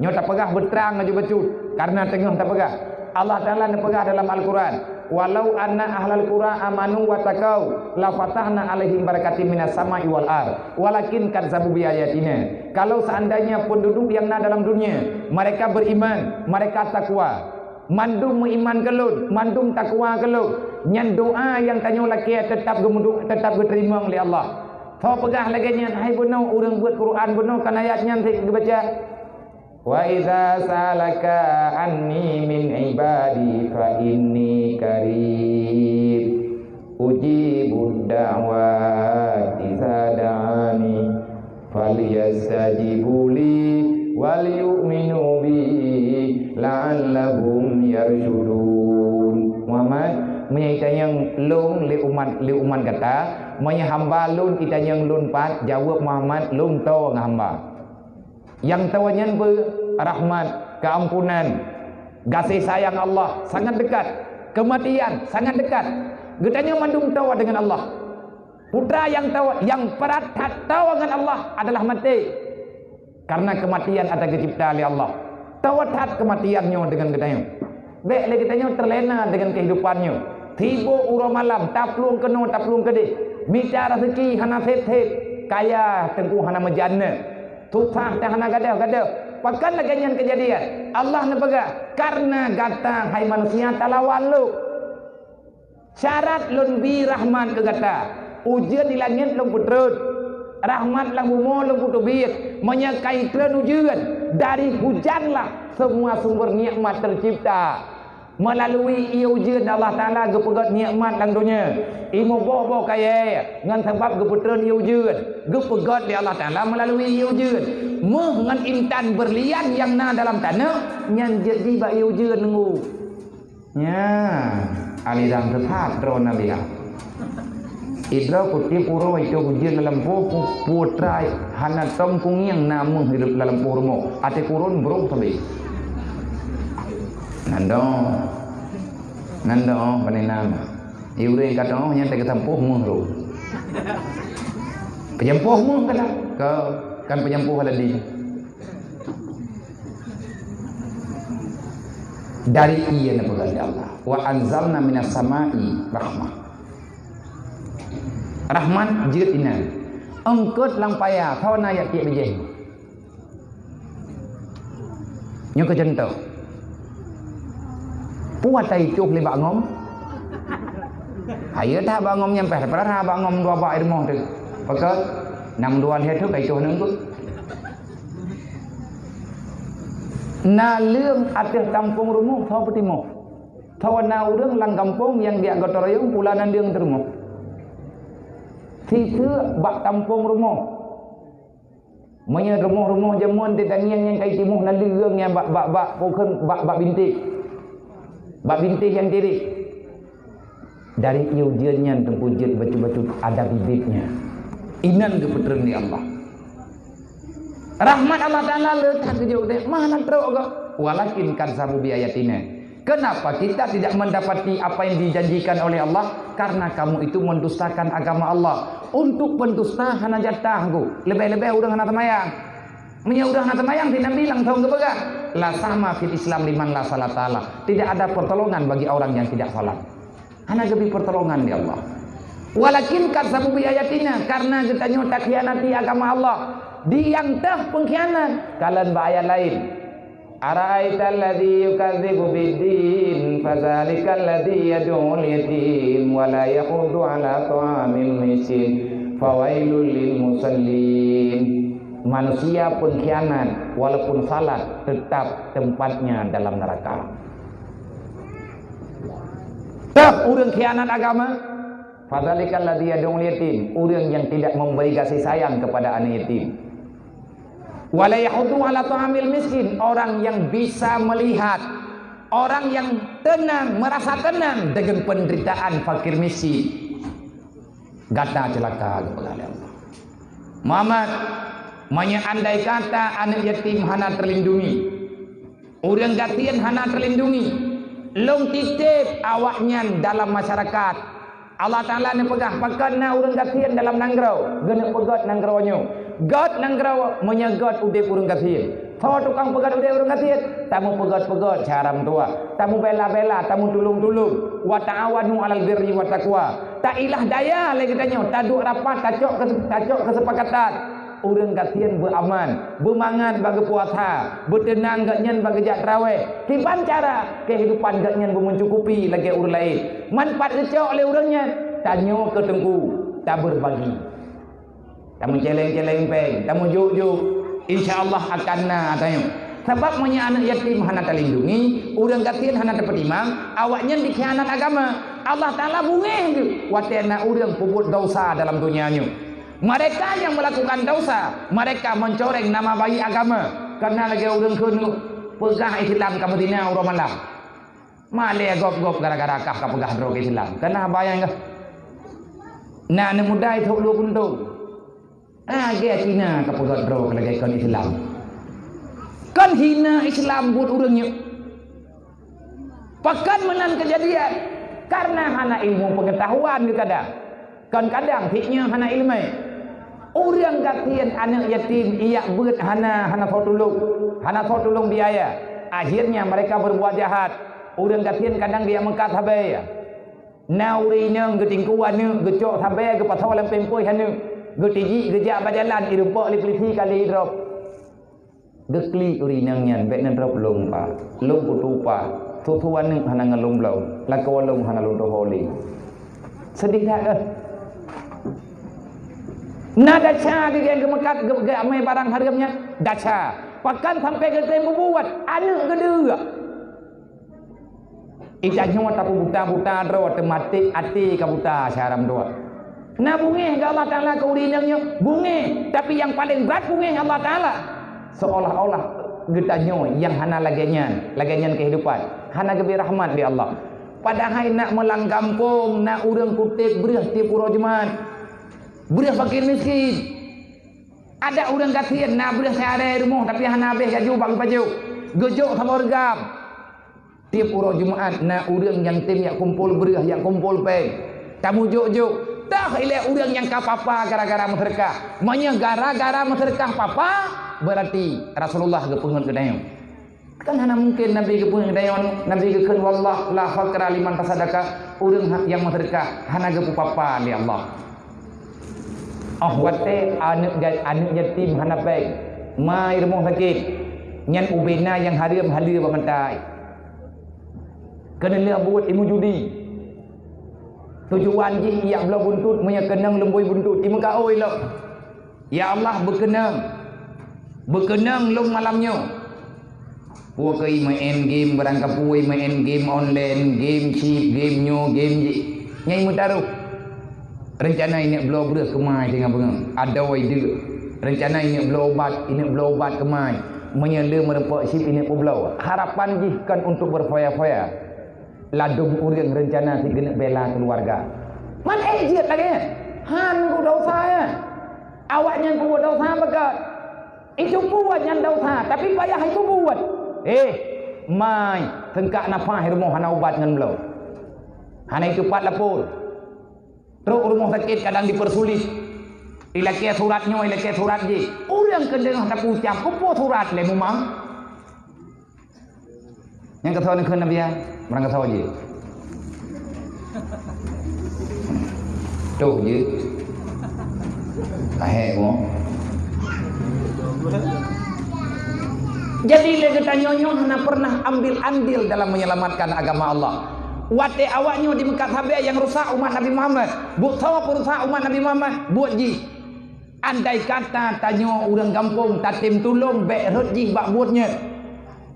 nyota pegah berterang aja becut karena tengah tak pegah Allah Ta'ala ne pegah dalam Al-Quran walau anna ahlal qura amanu wa taqau la fatahna alaihim barakatim minas sama'i wal ard walakin kadzabu bi ayatina. Kalau seandainya penduduk yang ada dalam dunia mereka beriman, mereka takwa, mandum iman kelun, mandum takwa kelun, nyan doa yang tanyo laki tetap diterima oleh Allah. Fa pegah lagi nyan hai benou urang buat Quran benou kan ayatnya dibaca. Wa idza salaka anni min ibadi fa inni qarib ujibud da'wati zadani falyastajibu li wal yu'minu bi la'allahum yarshudun. Muhammad menyayang lung li umat kata menya hamba lun kita yang lun pat jawab Muhammad lung to ngamba yang tawanya rahmat, keampunan, kasih sayang Allah sangat dekat, kematian sangat dekat. Getanya mandung tawa dengan Allah. Putra yang tawa, yang perat tawa dengan Allah adalah mati. Karena kematian ada dicipta oleh Allah. Tawa kematiannya dengan getanya. Baik lagi tanya terlena dengan kehidupannya. Tiba urang malam, taplung kena, taplung kede. Minta rezeki hana set-set. Kaya tengku hana menjana. Tupah tak hana gadah-gadah. Pakan lagi yang kejadian. Allah nak pegang. Karena kata hai manusia talawan lu. Syarat lun bi rahman ke kata. Ujian di langit lun putrut. Rahmat lang bumo lun putubit. Menyakai tren ujian. Dari hujanlah semua sumber nikmat tercipta. Melalui ia ujian Allah Ta'ala gepegat nikmat lang dunia. Imo boh kaya ngan sebab geputran ia ujian. Gepegat di Allah Ta'ala melalui ia ujian. Ngan intan berlian yang na dalam tanah nyan jadi ba ia ujian nunggu. Ya, aliran tetap drone nabi. Idra putih puro itu ujian dalam poh putrai hana tom kungiang namu hidup dalam purmo. Ate kurun bro tabi. Nando bani nama. Iure kata oh nya tak tempuh mungro. Penyempuh mung kata. Kan penyempuh ada di. Dari iya na pegang Allah. Wa anzalna minas samai rahmah. Rahman jeut ina. Engkeut lampaya thawana ya kieu bijeng. Nyo ke contoh. Puatai cuk li bangom. Hayu ta bangom nyampe para bangom dua ba air moh tu. Pakat nam duan he tu kai cuk nang tu. Na leung ateh kampung rumuh thau petimo. Thawana urang lang kampung yang dia gotoroyong pulanan deung termo. Titu bak kampung rumuh. Manya rumuh-rumuh jamuan ti tangian yang kai timuh na leung yang bak pokon bak bintik. Bak bintik yang diri dari ujiannya tempujit baju-baju ada bibitnya inan keputran di Allah rahmat Allah Ta'ala letak kejauh deh mana teruk kok walakin kadzabu bi ayatina. Kenapa kita tidak mendapati apa yang dijanjikan oleh Allah? Karena kamu itu mendustakan agama Allah. Untuk pendusta hana jatahku lebih-lebih urang hana temayang menyaudah hana temayang tidak bilang tahu kepegang la sama fil Islam liman la salat ta'ala. Tidak ada pertolongan bagi orang yang tidak salat. Hanya lebih pertolongan di Allah. Walakin kadzabu bi ayatina, karena kita nyota khianati agama Allah. Di yang teh pengkhianat. Kalian ayat lain. Ara'aital ladzi yukadzibu biddin fadzalikal ladzi yad'ul yatim wa la yahudu ala ta'amil miskin fawailul lil musallin. Manusia pengkhianat walaupun salat tetap tempatnya dalam neraka. Tak urang khianat agama. Fadzalikal ladzi yad'ul yatim, urang yang tidak memberi kasih sayang kepada anak yatim. Wala yahudu ala ta'amil miskin, orang yang bisa melihat, orang yang tenang, merasa tenang dengan penderitaan fakir miskin. Gata celaka kepada Allah. Muhammad andai kata anak yatim hana terlindungi, orang gatian hana terlindungi, long titip awaknya dalam masyarakat. Allah Ta'ala ni pegah pakanna orang gatian dalam nangrau, gena pegat nanggraunya. God nanggrau menyegat udip orang gatian. Thaw tukang pegat udip orang gatian, tamu pegat-pegat caram tua, tamu bela-bela, tamu tulung-tulung. Wa ta'awanu 'alal birri wa taqwa. Tak ilah daya lagi tanya, taduk rapat, tacok kesepakatan. Orang gatian beraman, bermangan bagi puasa, bertenang gatnyan bagi jak tarawih. Tiban cara kehidupan gatnyan mencukupi lagi orang lain. Manfaat kecok oleh orangnya, tanya ke tengku, tak berbagi. Tamu celeng-celeng peng, tamu juk-juk. Insya-Allah akan na tanya. Sebab punya anak yatim hana terlindungi, orang gatian hana terpetimang, awaknya dikhianat agama. Allah Ta'ala bungih tu. Watena orang puput dosa dalam dunianya. Mereka yang melakukan dosa, mereka mencoreng nama baik agama. Karena lagi orang kunu pegang Islam kamu dina orang malam. Male gop-gop gara-gara kah pegang drog Islam. Karena bayang kah? Nah, ne muda itu lu kuntu. Dia Cina ka pegang drog lagi kan Islam. Kan hina Islam buat orangnya. Pakan menan kejadian karena hana ilmu pengetahuan kadang. Kan kadang hiknya hana ilmu. Orang gatian anak yatim ia beut hana tolong biaya. Akhirnya mereka berbuat jahat. Urang katian kadang dia mengkat habe ya. Nauri nang getingkuan ne, gecok habe ke patau lam pempoi hanu. Getiji gejak bajalan irupok li peliti kali drop. Gekli uri nang nyan bek nan drop long pa. Long putu pa. Tuanนึงhana ngalung blau. Lako long hana long to holi. Sedih dah. Nada cha ke yang gemekat ge amai barang hargamnya dacha. Pakan sampai ke tempo buat anu gedeu. Ijanya tapu buta-buta ro tematik ati ka buta syaram doa. Nah bunge Allah Taala ke urinangnya bunge, tapi yang paling berat bunge Allah Taala. Seolah-olah getanyo yang hana lagenyan kehidupan. Hana gebi rahmat di Allah. Padahal nak melang kampung, nak urang kutip berah ti pura jemaat. Berah fakir miskin. Ada urang katian nak berah saya ada rumah tapi hana habis gaju bagi baju. Gejok sama regam. Tiap pura Jumaat nak urang yang tim yang kumpul berah, yang kumpul peng. Tamu juk-juk. Tak ilai urang yang kapapa gara-gara masyarakat. Maknanya gara-gara masyarakat papa berarti Rasulullah gepungan ke dalam. Kan hana mungkin Nabi gepungan ke dalam. Nabi gekeun wallah la faqra liman tasadaka. Urang yang masyarakat hana gepu papa li Allah. Wate anak yatim hana peng. Mai rumah sakit. Nyan ubena yang haram halia bamantai. Kena lihat buat ilmu judi. Tujuan je yang belah buntut punya kenang lembui buntut. Imu ka oi lo. Ya Allah berkenang. Berkenang lung malamnya. Pukai main game berangkat puai main game online, game chip, game nyo, game je. Nyai mu taruh. Rencana ini belah belah kemai dengan bengang. Ada wai dia. Rencana ini belah obat kemai. Menyela merempak chip ini pun belah. Harapan je kan untuk berfoya-foya. Ladung urang rencana si kena bela keluarga. Man ejit lagi. Han ku dosa ya. Awaknya ku buat dosa bekat. Itu buat yang dosa, tapi payah itu buat. Mai tengkak nafah rumah hana ubat ngan belau. Hana itu pat lapor. Terus rumah sakit kadang dipersulit. Ilaki suratnya, ilaki surat je. Urang kendeng tak ucap, kupo surat le mumang. Yang kata nak kena biar berangkat sahaja. Tuh je. Ahek mo. Jadi lega tanyonyo hana pernah ambil andil dalam menyelamatkan agama Allah. Wate awaknya di Mekah Habib yang rusak umat Nabi Muhammad. Buat tahu perusak umat Nabi Muhammad buat ji. Andai kata tanyo urang kampung tatim tulung bek rejih bak buatnya.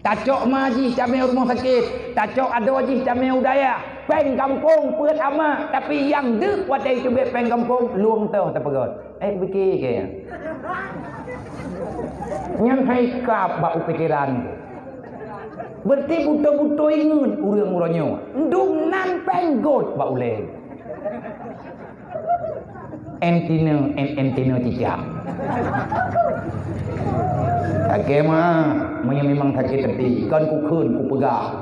Tacok maji camai rumah sakit, tacok ada wajih camai udaya, peng kampung puat ama, tapi yang dek wadai tu bet peng kampung luang tau tak pegot. Fikir ke? Yang hai kap bau pikiran. Berarti buto-buto ingun urang-urangnya. Ndung nan penggot bau le. Entino tijam. Kakek mah memang sakit hati. Kan ku keun ku pegah.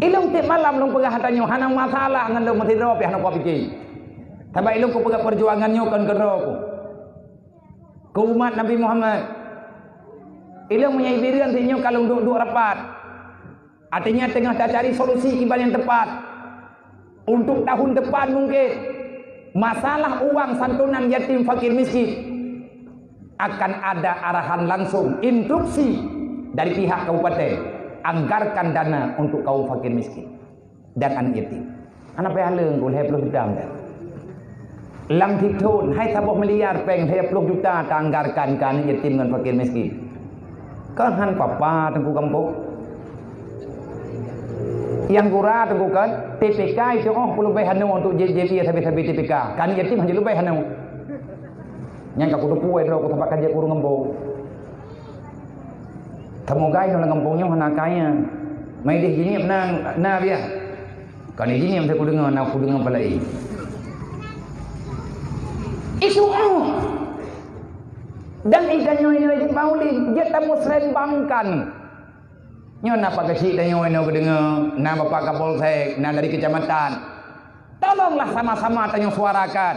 Ilung tiap malam long pegah hatanyo hanang masalah ngan long mati rob ya hanang ku pikir. Tambah ilung ku pegah perjuangannya kan keroku. Ku umat Nabi Muhammad. Ilung punya ibirian sinyo kalau duduk rapat. Artinya tengah tak cari solusi ibadah yang tepat. Untuk tahun depan mungkin masalah uang santunan yatim fakir miskin akan ada arahan langsung instruksi dari pihak kabupaten, anggarkan dana untuk kaum fakir miskin dan anak yatim. Anak pahaleng ku 10 juta dah. Lam tikun hai 10 miliar peng 10 juta anggarkan ke anak yatim dan fakir miskin. Kan han papa tengku kampung. Yang kurang tentukan TPK itu perlu bayar hanu untuk JJP habis-habis TPK. Kan yatim hanya lu bayar hanu. Yang aku tu puai aku tempat kerja kurung ngembong. Semoga itu ngembongnya hana kaya. Mai deh gini nang na dia. Kan gini yang aku dengar palai. Itu dan ikannya ini Maulid dia tamu serembangkan. Nyo napa kecil dan nyo dengar, na bapak Kapolsek, na dari kecamatan. Tolonglah sama-sama tanya suarakan.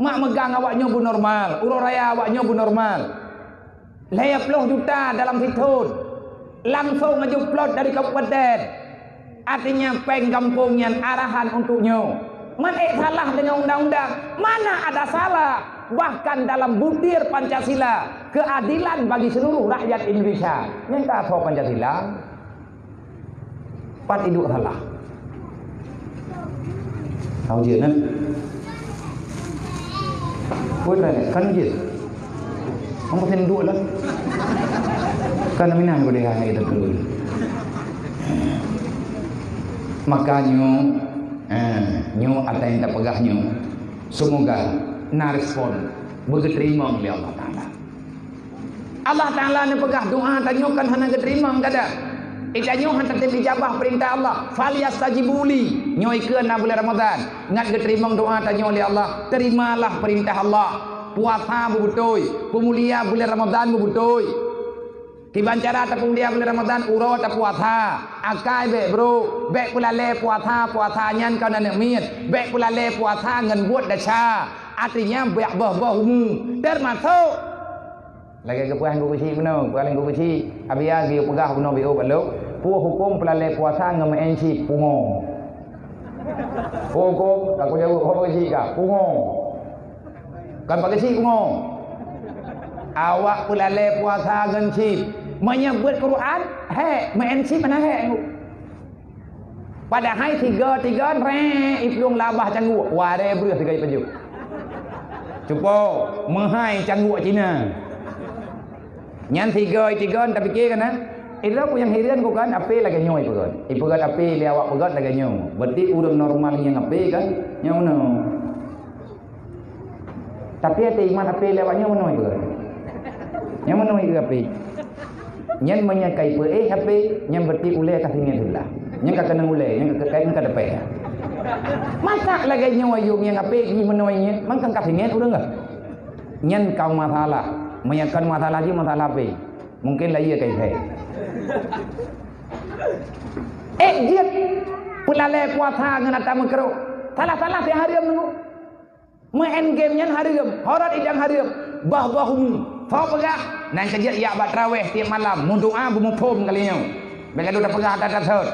Mak megang awaknya bu normal, urang raya awaknya bu normal. 10 juta dalam situ. langsung ngejuplot dari kabupaten. Artinya penggampungnya arahan untuknya. Mana salah dengan undang-undang? Mana ada salah? Bahkan dalam butir Pancasila, keadilan bagi seluruh rakyat Indonesia. Yang tak tahu Pancasila, pat hidup salah. Tahu je kan? Boleh kan je. Kamu pasti duduk lah. Kan minang boleh hanya kita dulu. Makanya nyo ada yang tak pegah nyo. Semoga na respon berterima oleh Allah Taala. Allah Taala ni pegah doa tanyo kan hana keterima kada. Itanyo han tetep dijabah perintah Allah. Falyastajibuli. Nyo ikeun na bulan Ramadan. Ngat keterima doa tanyo oleh Allah. Terimalah perintah Allah. Puasa bebutoy, pemulia bulan Ramadan bebutoy. Kibancara tapung dia bulan Ramadan uro ta puasa. Akai be bro, be pula le puasa nyan kau nak miet. Be pula le puasa ngan buat dasha. Artinya be bah humu. Termasuk lagi kepuasan guru besi benar, paling guru besi abia dia pegah benar bio balok. Pu hukum pula le puasa ngan menci pungo. Hukum aku jawab apa besi ka? Pungo. Kan pakai si pungo. Awak pula le puasa ngan cip. Menyebut Quran, main cip mana padahal tiga iplung labah cangguh. Ware beruh tiga ipeju. Cuba menghai cangguh Cina. Nyan tiga tak fikir kan? Itu aku yang hirian bukan api lagi nyoy pegon. Ipegon api dia awak pegon lagi nyoy. Berarti urang normal yang api kan nyoy no. Tapi ada iman api lewat nyoy no pegon. Yang mana itu api? Yang menyakai api, yang berarti ulai kasihnya sudah. Yang kata nang ulai, yang kata kata depan. Masa lagi nyoy yang api ni menoynya, mangkang kasihnya udah enggak? Yang kau masalah, menyakan masalah je masalah api. Mungkin lah ia kayak saya. Dia pulalai puasa dengan atam keruk. Salah yang hariam nunggu. Main game-nya hariam, horat idang hariam. Bah-bahum. Fau pegah nan kerja ya bat tarawih tiap malam mun doa bumupum kalinya begitu dah pegah atas thot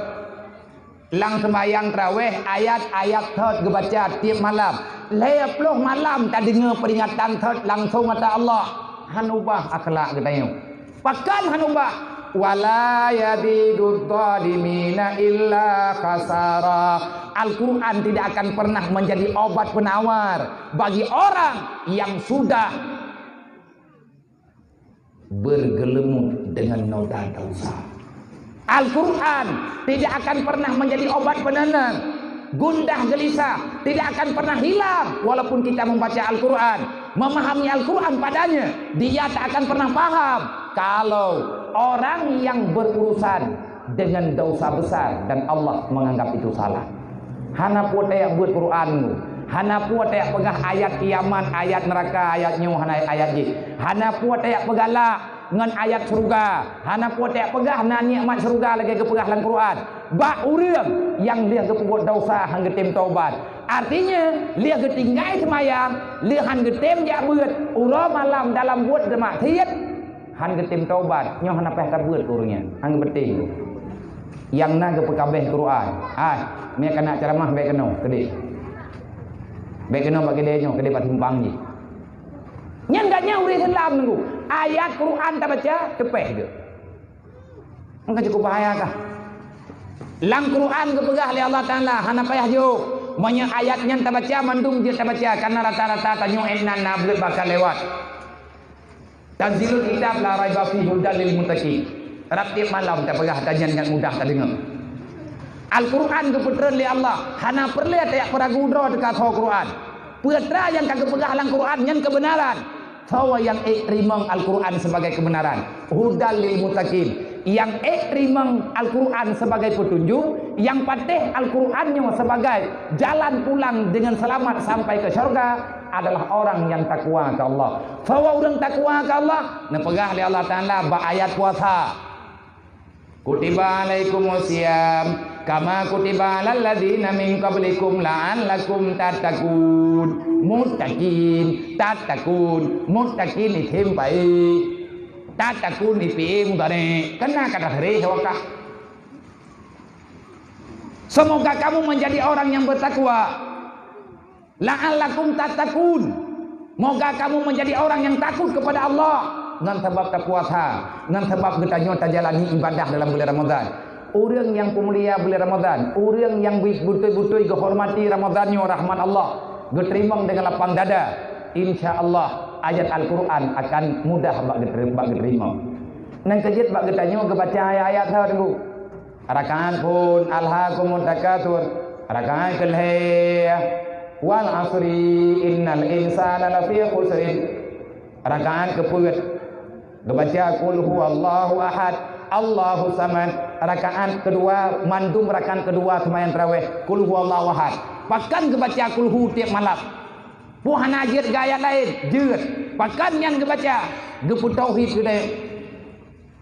lang sembahyang tarawih ayat-ayat thot gebaca tiap malam leploh malam tak dengar peringatan thot langsung kata Allah hanubah akhlak katanya pakan hanubah wala yadidud dhalimina illa khasara. Al-Quran tidak akan pernah menjadi obat penawar bagi orang yang sudah bergelemut dengan noda dosa. Al-Quran tidak akan pernah menjadi obat penenang gundah gelisah, tidak akan pernah hilang walaupun kita membaca Al-Quran, memahami Al-Quran padanya, dia tak akan pernah paham kalau orang yang berurusan dengan dosa besar dan Allah menganggap itu salah. Hana puat yang buat Quran, hana puat yang pegah ayat kiamat, ayat neraka, ayat nyu, hana ayat ji. Hana puat yang pegalak dengan ayat surga, hana puat yang pegah na nikmat surga lagi ke pegah dalam Quran. Ba urang yang dia ke buat dosa hang getem taubat. Artinya dia ketinggai semayang, dia han getem jak beut, ura malam dalam buat maksiat, han getem taubat, nyo hana peh tabeut urangnya, hang beting. Yang na ke pekabeh Quran. Mia kena ceramah baik kena kedai. Baik kena bagi dia nyo kedai patimpang ni. Nyandanya urang Islam nunggu. Ayat Quran tak baca tepeh dia. Engkau cukup bahaya kah? Lang Quran ke pegah oleh Allah Taala hana payah jo. Monya ayatnya tak baca mandung dia tak baca karena rata-rata tanyo enan na belut bakal lewat. Tanzilul kitab la raiba fihi hudal lil muttaqin. Rap tiap malam tak pegah tajian yang mudah tak dengar. Al-Quran keputeran oleh Allah hana perlu tak peragu dro dekat Al-Quran. Putra yang kagak pegah lang Quran yang kebenaran. Sawa yang ikrimang Al-Quran sebagai kebenaran. Hudal lil muttaqin. Yang ikrimang Al-Quran sebagai petunjuk, yang patih Al-Qurannya sebagai jalan pulang dengan selamat sampai ke syurga adalah orang yang takwa ke Allah. Sawa orang takwa ke Allah, nepegah oleh Allah Taala ba ayat puasa. Kutiba alaikumusiyam kama kutiba alal ladzina min qablikum la'allakum tattaqun. Muttaqin tattaqun, muttaqin thêm vậy. tatakun fi'il mudhari. Kena kata hari wakah. Semoga kamu menjadi orang yang bertakwa. La'allakum tatakun. Moga kamu menjadi orang yang takut kepada Allah. Ngan sebab takwa tha, ngan sebab kita nyota jalani ibadah dalam bulan Ramadan. Orang yang pemulia bulan Ramadan, orang yang betul-betul dihormati Ramadannya rahmat Allah, diterima dengan lapang dada. Insya-Allah ayat Al-Quran akan mudah bak diterima. Nang kejit bak kita nyo baca ayat-ayat tha dulu. Rakaat pun alhaakumut takatsur. Rakaat kelhe wal asri innal insana lafi khusrin. Rakaat kepuet baca qul huwallahu ahad Allahu samad. Rakaat kedua mandum rakaat kedua sembahyang tarawih qul huwallahu ahad. Pakan kebaca qul hu tiap malam. Puhan ajit gaya lain jeut. Pakan yang kebaca geput tauhid sudah.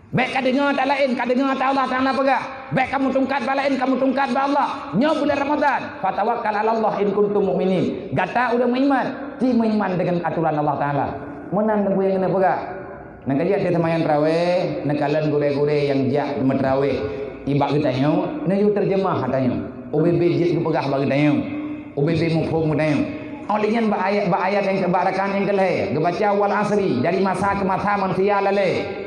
Baik ka dengar tak lain, ka dengar tak Allah Taala pegak. Baik kamu tungkat ba lain, kamu tungkat ba Allah. Nyo bulan Ramadan, fatawakkal 'ala Allah in kuntum mu'minin. Gata udah beriman, ci beriman dengan aturan Allah Taala. Menang dengan yang kena pegak. Nak kajian dia sembahyang tarawih, nak kalan gure-gure yang jak tarawih. Ibak kita nyo, na yu terjemah katanya. OBB jit ku pegah bagi kita nyo. OBB mufhum kita nyo. Olehnya ayat yang kebarakan yang keleh, gebaca wal asri dari masa ke masa manusia lalai.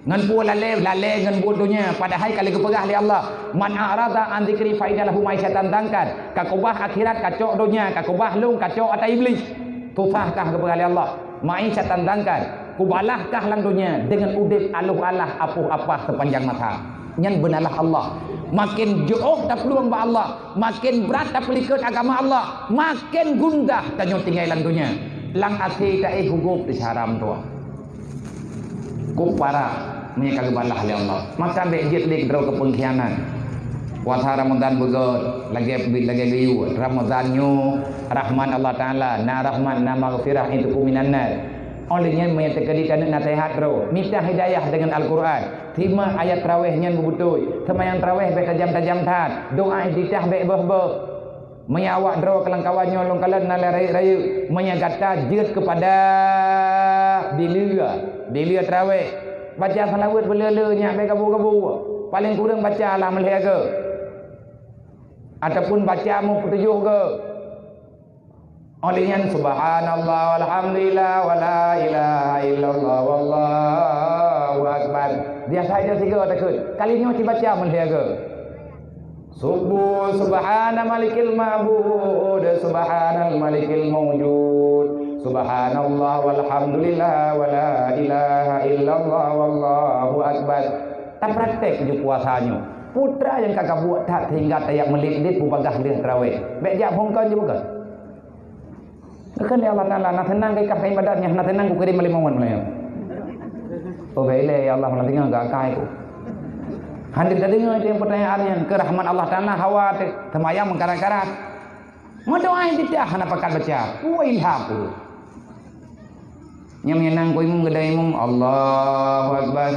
Ngan pu lale ngan bodohnya padahal kalau kepegah oleh Allah man arada an dzikri fa inna lahu maisyatan dangkan kakobah akhirat kacok dunia kakobah lung kacok atai iblis tufahkah kepegah oleh Allah maisyatan dangkan kubalahkah lang dunia dengan udip aluh alah apuh apah sepanjang masa nyan benalah Allah makin jauh tak peluang ba Allah makin berat tak pelikut agama Allah makin gundah tanyo tinggal lang dunia lang ati tak hugup di haram tu para menyekal balah oleh Allah. Maka bejit lik draw ke pengkhianat. Puasa Ramadan begot lagi liu. Ramadannya rahman Allah Taala, na rahman na maghfirah itu kuminan nar. Olehnya menyatakan nasihat draw. Minta hidayah dengan Al-Quran. Terima ayat tarawihnya betul. Sembahyang tarawih baik tajam-tajam tat. Doa iftitah baik beh-beh. Menyawak draw kelangkawannya long kalan na rayu menyagata jeut kepada Dilia tarawih baca salawat belele-nya baik kabu-kabu paling kurang baca alam leh ke ataupun baca mu petujuh ke olehnya subhanallah walhamdulillah wala ilaha illallah wallahu akbar biasa aja tiga takut kalinya dibaca meleh ke subuh subhana malikil ma'bud subhanal malikil mawjud subhanallah walhamdulillah wala ilaha illallah wallahu akbar. Tak praktek je puasanya. Putra yang kakak buat tak sehingga tayak melit-lit bubagah dia tarawih. Baik jak hongkon je bukan? Kan ya Allah Taala nak tenang kai kah ibadatnya, nak tenang ku kirim 5 wan mulai. Oh baiklah ya Allah malah tinggal gak kai ku. Hadir tak dengar yang pertanyaannya ke rahmat Allah Taala hawa semayang mengkarat-karat. Mau doa tidak hana pakat baca. Ku ilham tu. Yang menyenang ku imum gedai imum Allahu Akbar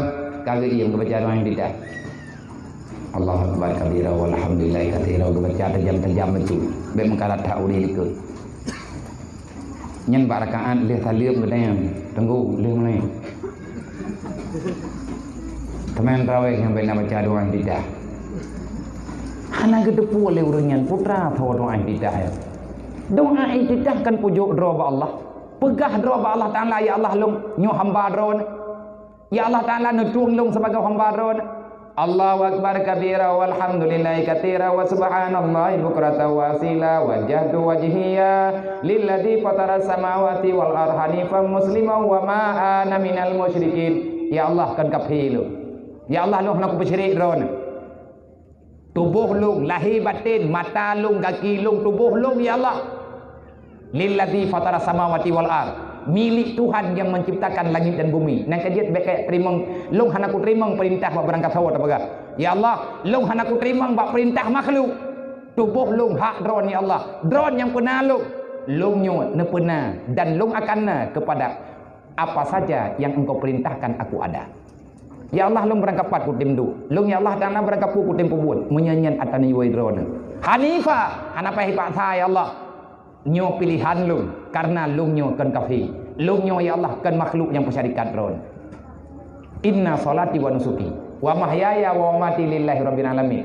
kagak iya baca doa yang tidak. Allahu Akbar kabira walhamdulillah katsira baca tajam-tajam itu. Baik mengkarat tak uri ikut. Nhân barakaan lihat salim gedai tunggu lihat mana. Teman tarawih yang benar baca doa yang tidak. Hana gedepu oleh urenyan putra tahu doa yang tidak ya. Doa yang tidak kan pujuk doa Allah. Pegah doa Allah Taala ya Allah long nyo hamba doa. Ya Allah Taala nutung long sebagai hamba doa. Allahu akbar kabira walhamdulillahi katsira wa subhanallahi bukratan wa asila wajhatu wajhiya lilladzi fatara samawati wal ardi hanifan musliman wa ma ana minal musyrikin. Ya Allah kan kafilu. Ya Allah long nak bersyirik doa. Tubuh lung, lahir batin, mata lung, kaki lung, tubuh lung ya Allah. Lilladzi fatara samawati wal ard. Milik Tuhan yang menciptakan langit dan bumi. Nang kajiat baik terima lung hanaku terima perintah bak berangkat sawat apa ya Allah, lung hanaku terima bak perintah makhluk. Tubuh lung hak drone ya Allah. Drone yang pernah lung nyo ne pernah dan lung akan kepada apa saja yang engkau perintahkan aku ada. Ya Allah lung berangkat pat ku tim du. Lung ya Allah Taala berangkat ku tim pebun. Menyanyian atani wai drone. Hanifa, hana pai pak saya Allah. Nyo pilihan lung karena lung nyo kan kafir. Lung nyo ya Allah kan makhluk yang bersyarikat drone. Inna salati wa nusuki wa mahyaya wa mamati lillahi rabbil alamin.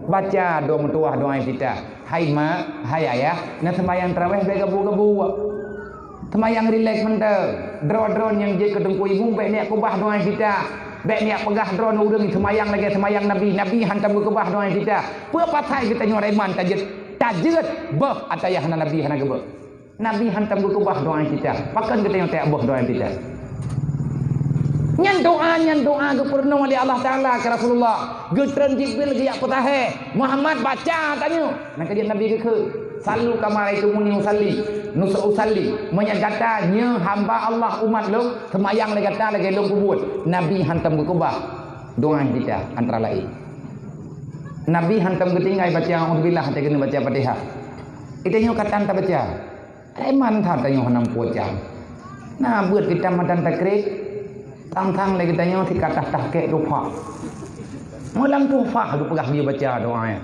Baca doa mentuah doa kita. Hai mak, hai ayah, nak sembahyang tarawih baik gebu-gebu. Sembahyang relax mentah. Drone yang je kedengku ibu baik ni aku bah doa kita. Baik ni pegah drone urang sembahyang lagi sembahyang Nabi hantam ke bah doa kita. Pe patai kita nyorai man tajet bah atayah Nabi hana gebah. Nabi hantam ke bah doa kita. Pakan kita yang tak bah doa kita. Nyan doa ke purna oleh Allah Taala ke Rasulullah. Getran Jibril ke yak petaheh. Muhammad baca tanya. Nak dia Nabi ke salu kamar itu muni usalli. Nusa usalli menyagata hamba Allah umat lu semayang lagi kata lagi lu kubur. Nabi hantam ke kubah. Doa kita antara lain. Nabi hantam ke tinggai baca auzubillah hati kena baca Fatihah. Itanya kata tak baca. Iman tak tanya hanam puja. Nah buat kita madan takrib tang-tang lagi tanya si kata tahqiq rupa. Malam tu fah tu pegah dia baca doa.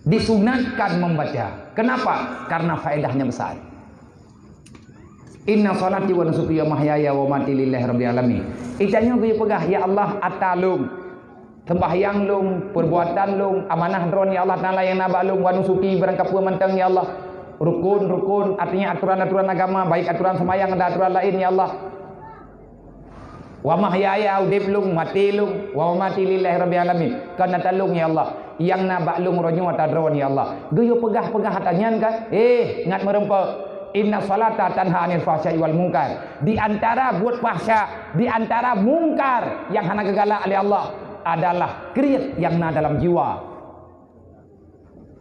Disunatkan membaca. Kenapa? Karena faedahnya besar. Inna salati wa nusuki wa mahyaya wa mamati lillahi rabbil alamin. Itanya dia pegah ya Allah atalum. Sembahyang lum, perbuatan lum, amanah dron ya Allah Taala yang nabak lum wa nusuki berangkapua mantang ya Allah. Rukun artinya aturan-aturan agama, baik aturan sembahyang dan aturan lain ya Allah. Wa mahyaya udip lung mati lung wa mati lillahi rabbil alamin. Kana talung ya Allah yang nabak lung ronyo tadron ya Allah. Geyo pegah-pegah tanyan kan ngat merempa inna salata tanha anil fahsya'i wal munkar. Di antara buat fahsya, di antara mungkar yang hana gegalak oleh Allah adalah kriat yang na dalam jiwa.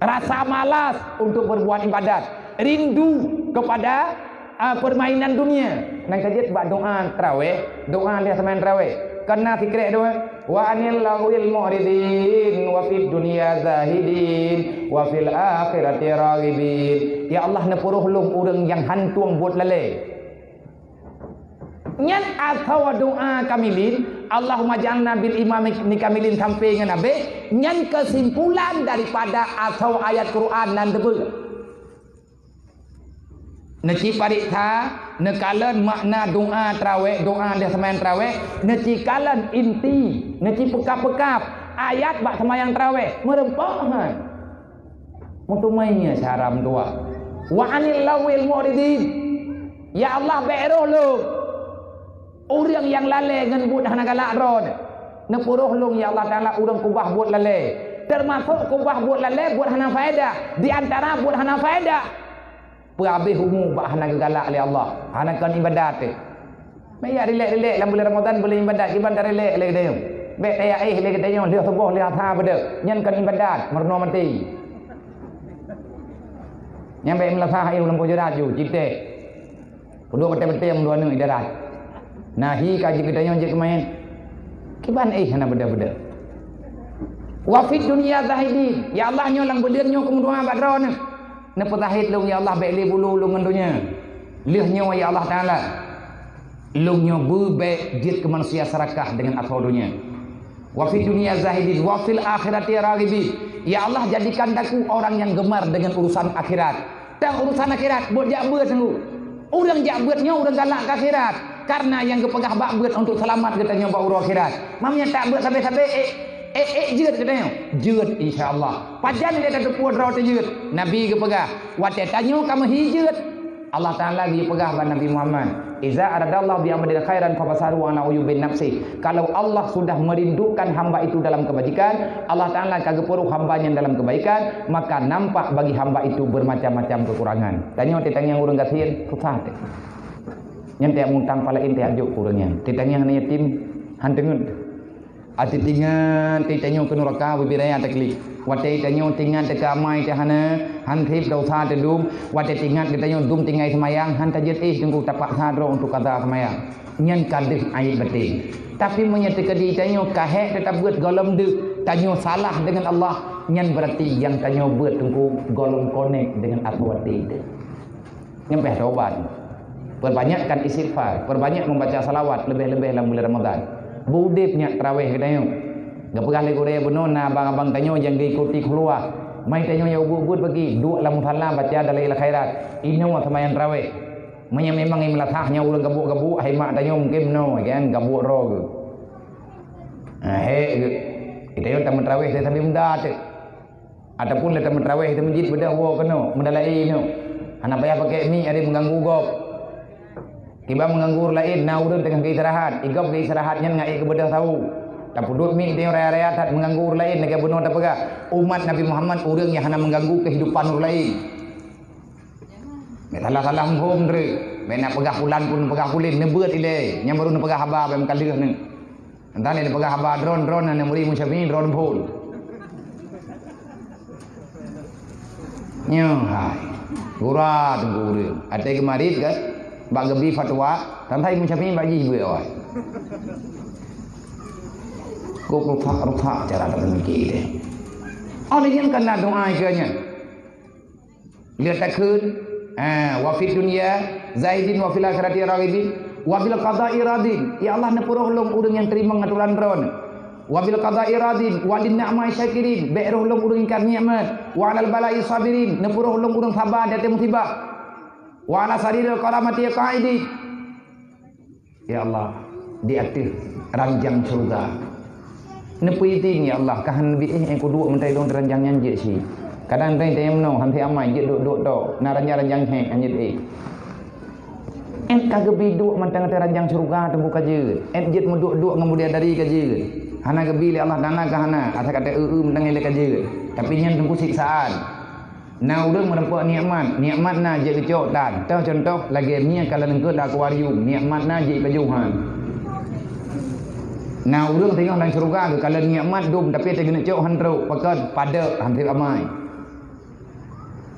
Rasa malas untuk berbuat ibadat, rindu kepada permainan dunia. Nang kajet buat doa tarawih, doa dia semain tarawih. Kena fikir doa wa anil lawil mu'ridin wa fid dunya zahidin wa fil akhirati raghibin. Ya Allah nepuruh lum urang yang hantuang buat lele. Nyan atau doa kamilin Allahumma ja'alna bil imam nikamilin sampai dengan nabi. Nyan kesimpulan daripada atau ayat Quran nan debu. Neci parikta, nekalan makna doa tarawih, doa dia semayan tarawih, neci kalan inti, neci pekap-pekap ayat bak semayang tarawih, merempakkan. Mutumainya syaram doa. Wa anil lawil mu'ridin. Ya Allah be'roh lu. Orang yang lalai dengan buat hana galak ron. Nepuruh lu ya Allah Taala orang kubah buat lalai. Termasuk kubah buat lalai buat hana faedah. Di antara buat hana faedah. Perhabis umur bak hana galak oleh Allah. Hana kan ibadat tu. Baik relax dalam bulan Ramadan boleh ibadat, ibadat relax lagi dia. Baik dia lagi dia dia subuh dia tha pada. Nyan kan ibadat merno mati. Yang baik melasah air dalam pujurat ju cipte. Kedua betul-betul dua ni idarat. Nahi kaji kita yang je kemain. Kiban hana beda-beda. Wa fid dunya zahidin. Ya Allah nyo lang belian nyo kum doa badron. Napa zahid lu ya Allah baik li bulu lu ngendunya. Lihnya ya Allah Taala. Lu nyo baik jid ke manusia serakah dengan asal dunia. Wa fid dunya zahidin wa fil akhirati raghibin. Ya Allah jadikan aku orang yang gemar dengan urusan akhirat. Dan urusan akhirat buat jak beut sungguh. Orang jak beutnya orang galak ke akhirat. Karena yang kepegah bak beut untuk selamat katanya bak urus akhirat. Mamnya tak beut sampai-sampai jeut katanya. Jeut insya-Allah. Pajan dia tak puas raw jeut. Nabi ke pegah. Wate tanyo kamu hijeut. Allah Taala dia pegah ban Nabi Muhammad. Iza aradallahu bi amrin khairan fabasaru ana uyubin nafsi. Kalau Allah sudah merindukan hamba itu dalam kebajikan, Allah Taala kagepuruh hambanya dalam kebaikan, maka nampak bagi hamba itu bermacam-macam kekurangan. Tanya tanya urang gasir susah teh. Yang tiap muntang pala inti ajuk kurangnya. Tanya hanya yatim hantengun. Ati tingan tanya ke neraka bibiraya takli. Wate tanya tingan te kamai te hana han thip dau tha te dum. Wate tingan kita tanya dum tingai semayang han tajet tunggu tapak sadro untuk kata semayang. Nyan kadih ayat batin. Tapi menyatakan di tanya kahek tetap buat golom de. Tanya salah dengan Allah. Nyan berarti yang tanya buat tunggu golom connect dengan aswati itu. Nyampe taubat. Perbanyakkan istighfar, perbanyak membaca salawat lebih-lebih dalam bulan Ramadan. Budipnya tarawih kita yo. Gak pegah lagi Korea benar abang-abang tanyo yang diikuti keluar. Mai tanyo ya ubud bagi dua lam musalla baca dalil khairat. Ino semayan tarawih. Memang melatahnya ulang gabuk-gabuk hai mak tanyo mungkin no kan gabuk ro. Kita yo tamat tarawih tapi muda tu. Ataupun tamat tarawih di masjid bedah wo keno, mendalai no. Anak payah pakai mi ada mengganggu gop. Tiba mengganggu lain, na urang tengah keistirahat. Igop keistirahatnya ngai ke bedah tahu. Tak pudut mi dia raya-raya tak mengganggu lain nak bunuh tak pegah. Umat Nabi Muhammad urang yang hana mengganggu kehidupan orang lain. Salah-salah hum dre. Nak pegah pulan pun pegah pulin nebeut ile. Yang baru nak pegah haba bem kalih ni. Entah ni pegah haba drone nak muri musyafi drone pun. Nyo hai. Gura tunggu urang. Ate kemarin kan bak gebi fatwa, tantai musyafi bagi ibu oi. Kau rupa cara termikir deh. Oleh yang kena doa ikanya. Lihat takun, wafid dunia, zaidin wafil akhirati raghibin, wabil qada'i radin. Ya Allah nepuruh long urang yang terima ngaturan ron. Wabil qada'i radin, walin ni'mai syakirin, be'ruh long urang ingkar nikmat, wa 'alal bala'i sabirin, nepuruh long urang sabar di atas musibah. Wa 'ala sariril qaramati qa'idin. Ya Allah, di atas ranjang surga. Nepui ting ya Allah kahan bi yang kedua mentai dong ranjang nyanjit si. Kadang tai tai mno han tai amai je duk do na ranjang he anjit kagebi duk mentang ranjang surga tunggu kaje. Jit muduk kemudian dari kaje. Hana gebi li Allah dana kahana asa kata mentang ile kaje. Tapi nyen tunggu siksaan. Na urang merempuak nikmat na je kecok dan. Tahu contoh lagi mia kalau nengkeut akuarium nikmat na je kajuhan. Nah urang tengok dalam surga ke kalau nikmat dum tapi tak kena cok handro pakat pada hampir ramai.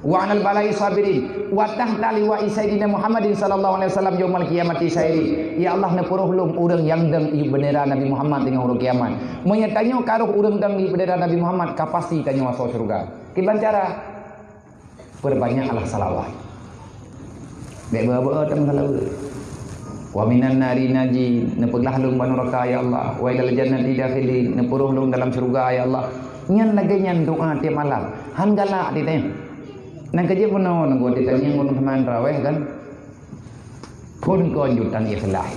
Wa 'alal bala'i sabirin wa tahta liwa'i sayyidina Muhammadin sallallahu alaihi wasallam yaumul qiyamati sayyidi. Ya Allah nepuruh lum urang yang deng ieu bendera Nabi Muhammad dengan urang kiamat. Mun tanya karuh urang deng ieu bendera Nabi Muhammad kapasti tanya masuk surga. Kiban cara? Perbanyaklah salawat. Baik berapa tang salawat. Wa minan nari naji nepeglah lung banu neraka ya Allah wa ilal jannati dakhili nepuruh lung dalam surga ya Allah nyan lagi nyan doa tiap malam han galak ditanya nang kerja pun nang gua ditanya mun teman raweh kan pun konjutan ikhlas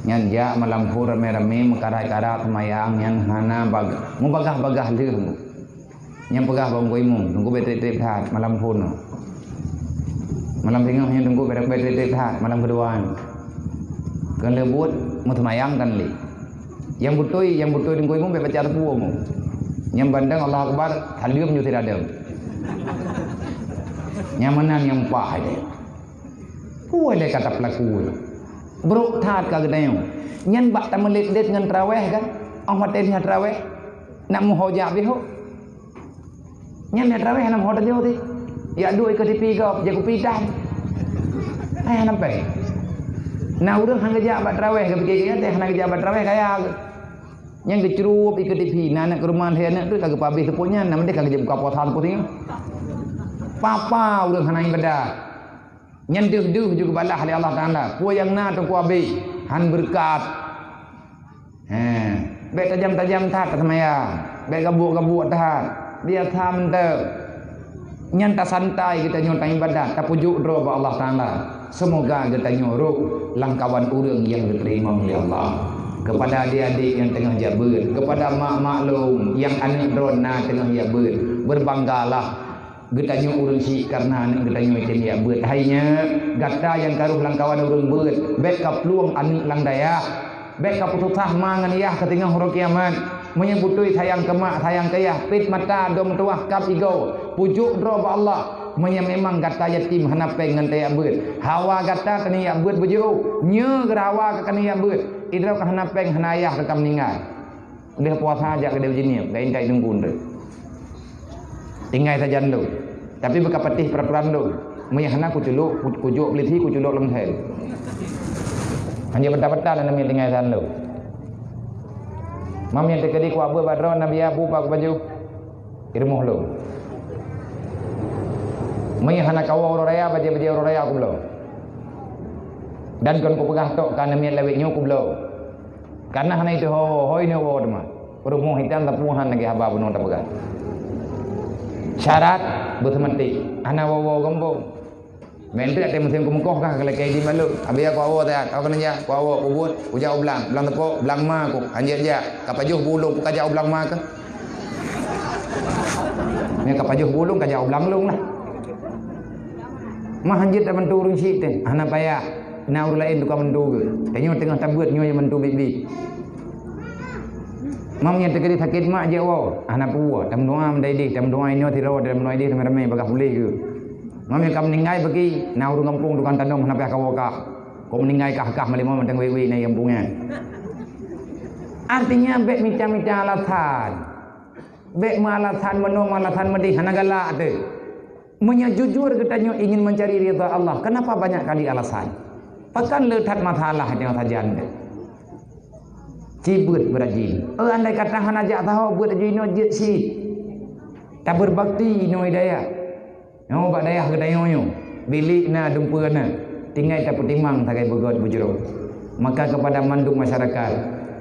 nyan ja malam pur rame-rame mekarai-karai semayang nyan hana mu bagah-bagah leuh nyan pegah bang goimu nunggu betrip hat malam pun malam tengah yang tunggu berak-berak tahat malam keduaan. Kan lebut mau semayang kan li. Yang butoi tunggu imu baca tepu mu. Yang bandang Allah Akbar halium nyu tidak ada. Yang mana yang pah dia. Puai kata pelaku. Bro tahat ka gedayong. Nyan bak ta melit-lit ngan traweh kan. Ahmad teh traweh. Nak mu hojak biho. Nyan traweh nak hojak dia ti. Ya dua ikut tipi kau, jago pidan. Ayah nampak. Nah urang hang kerja abad traweh ke pikir teh hang kerja abad traweh kaya. Yang kecerup ikut tipi, nak ke rumah dia nak tu kagak habis sepunya, nama dia kagak buka potan puting. Papa urang hang ibadah. Nyen duh juga balah oleh Allah Taala. Puai yang na tu ku habis, han berkat. Baik tajam-tajam tahat semaya. Baik gabuk-gabuk tahat. Dia tham te. Nyanta santai kita nyontai ibadat tak pujuk doa Allah Taala. Semoga kita nyuruh langkawan urang yang diterima oleh Allah. Kepada adik-adik yang tengah jabat, kepada mak maklum yang anak drona tengah jabat, berbanggalah kita nyu urang si karena anak kita nyu ten jabat. Hainya gata yang karuh langkawan urang beut, bet ka peluang anak lang daya, bet ka putusah mangan yah ketingah huruf kiamat. Menyebutui sayang kemak sayang kayah pit mata dom tuah kap igo pujuk droba Allah memang kata yatim hana pengen taya beut hawa kata kani ya beut bujuk nye gerawa ka kani ya beut idra ka hana peng hana ayah ka kam ningal dia puasa aja ke dia begini gain kai tungkun tu tinggal saja lu tapi beka patih peraturan lu hana ku culuk kujuk peliti ku culuk lemhel hanya benda-benda dan namanya tinggal san lu mam yang terkedi ku abu badron nabi abu pak baju irmuh lo mai hana kawa oraya baje oraya aku belum dan kon ku pegah tok kan namanya lewek nyu ku belum karena hana itu hoi ne wo dema urung hitam tapuhan lagi haba bunon ta pegah syarat bersemati hana wo gembong Mentu ada musim kemukoh kah kalau kayak di malu. Abi aku awak tak, kau kena jak, aku awak kubur, ujau belang tepuk, belang ma aku, anjir jak, kapajuh bulung, kajau belang ma ke? Ni kapajuh bulung kajau belang lung lah. Mah anjir tak mentu urung syit tu, anak payah, nak urung lain tu kau mentu ke? Tengok tabut nyoy mentu bibi. Mamnya terkena sakit mak je awak, anak puwa, tam doa mendai dik, tam doa ini tiro, tam doa ini ramai-ramai bagah boleh ke? Mami kam meninggai bagi na urung kampung tukang tanam kenapa kau kah? Kau meninggai kah malimau mentang wewe na kampungnya. Artinya bek micam-micam alasan. Bek malasan menung alasan medih hanagala tu. Menyajujur katanya ingin mencari ridha Allah. Kenapa banyak kali alasan? Pakan letak masalah yang sajan. Cibut berajin. Andai kata hanajak tahu buat ajin no si. Tak berbakti no hidayah. Yang buat dayah ke dayahnya bilik na dumpa na tinggal tak pertimang takai begot bujuruk. Maka kepada mandung masyarakat,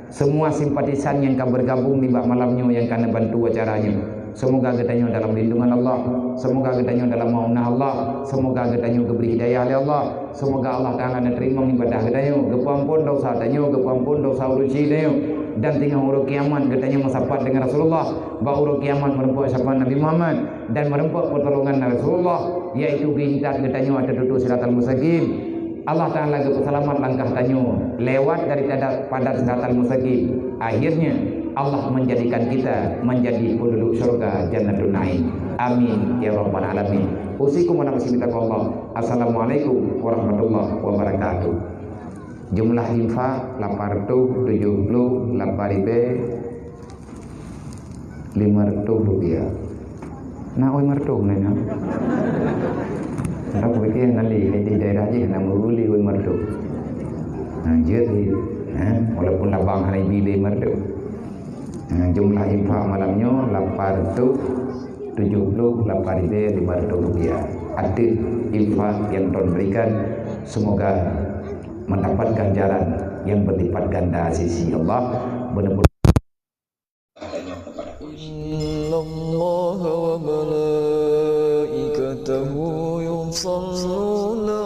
semua simpatisan yang akan bergabung di bak malamnya yang kena bantu acaranya, semoga katanya dalam lindungan Allah, semoga katanya dalam maunah Allah, semoga katanya diberi hidayah oleh Allah, semoga Allah Ta'ala nak terima ibadah katanya, kepampun dosa katanya, kepampun dosa urusi katanya, dan tinggal urut kiamat katanya mensapat dengan Rasulullah, bahawa urut kiamat merempuh syafaat Nabi Muhammad dan merempuh pertolongan Rasulullah, yaitu bintang katanya ada duduk siratal mustaqim. Allah Ta'ala selamat langkah tanya lewat dari pada siratal mustaqim. Akhirnya Allah menjadikan kita menjadi penduduk syurga Jannatul Naim. Amin ya rabbal alamin. Usikum wa nafsi bitaqwallah. Assalamualaikum warahmatullahi wabarakatuh. Jumlah infak 878.500 rupiah. Nak oi martu ni nak. Nak pergi nanti di daerah je nak membeli oi martu. Jadi, walaupun labang hari beli martu. Jumlah infak malamnya 878.500 rupiah. Ada infak yang Tuhan berikan, semoga mendapatkan jalan yang berlipat ganda sisi Allah. Benar-benar Innallaha wa malaikatahu yusalluna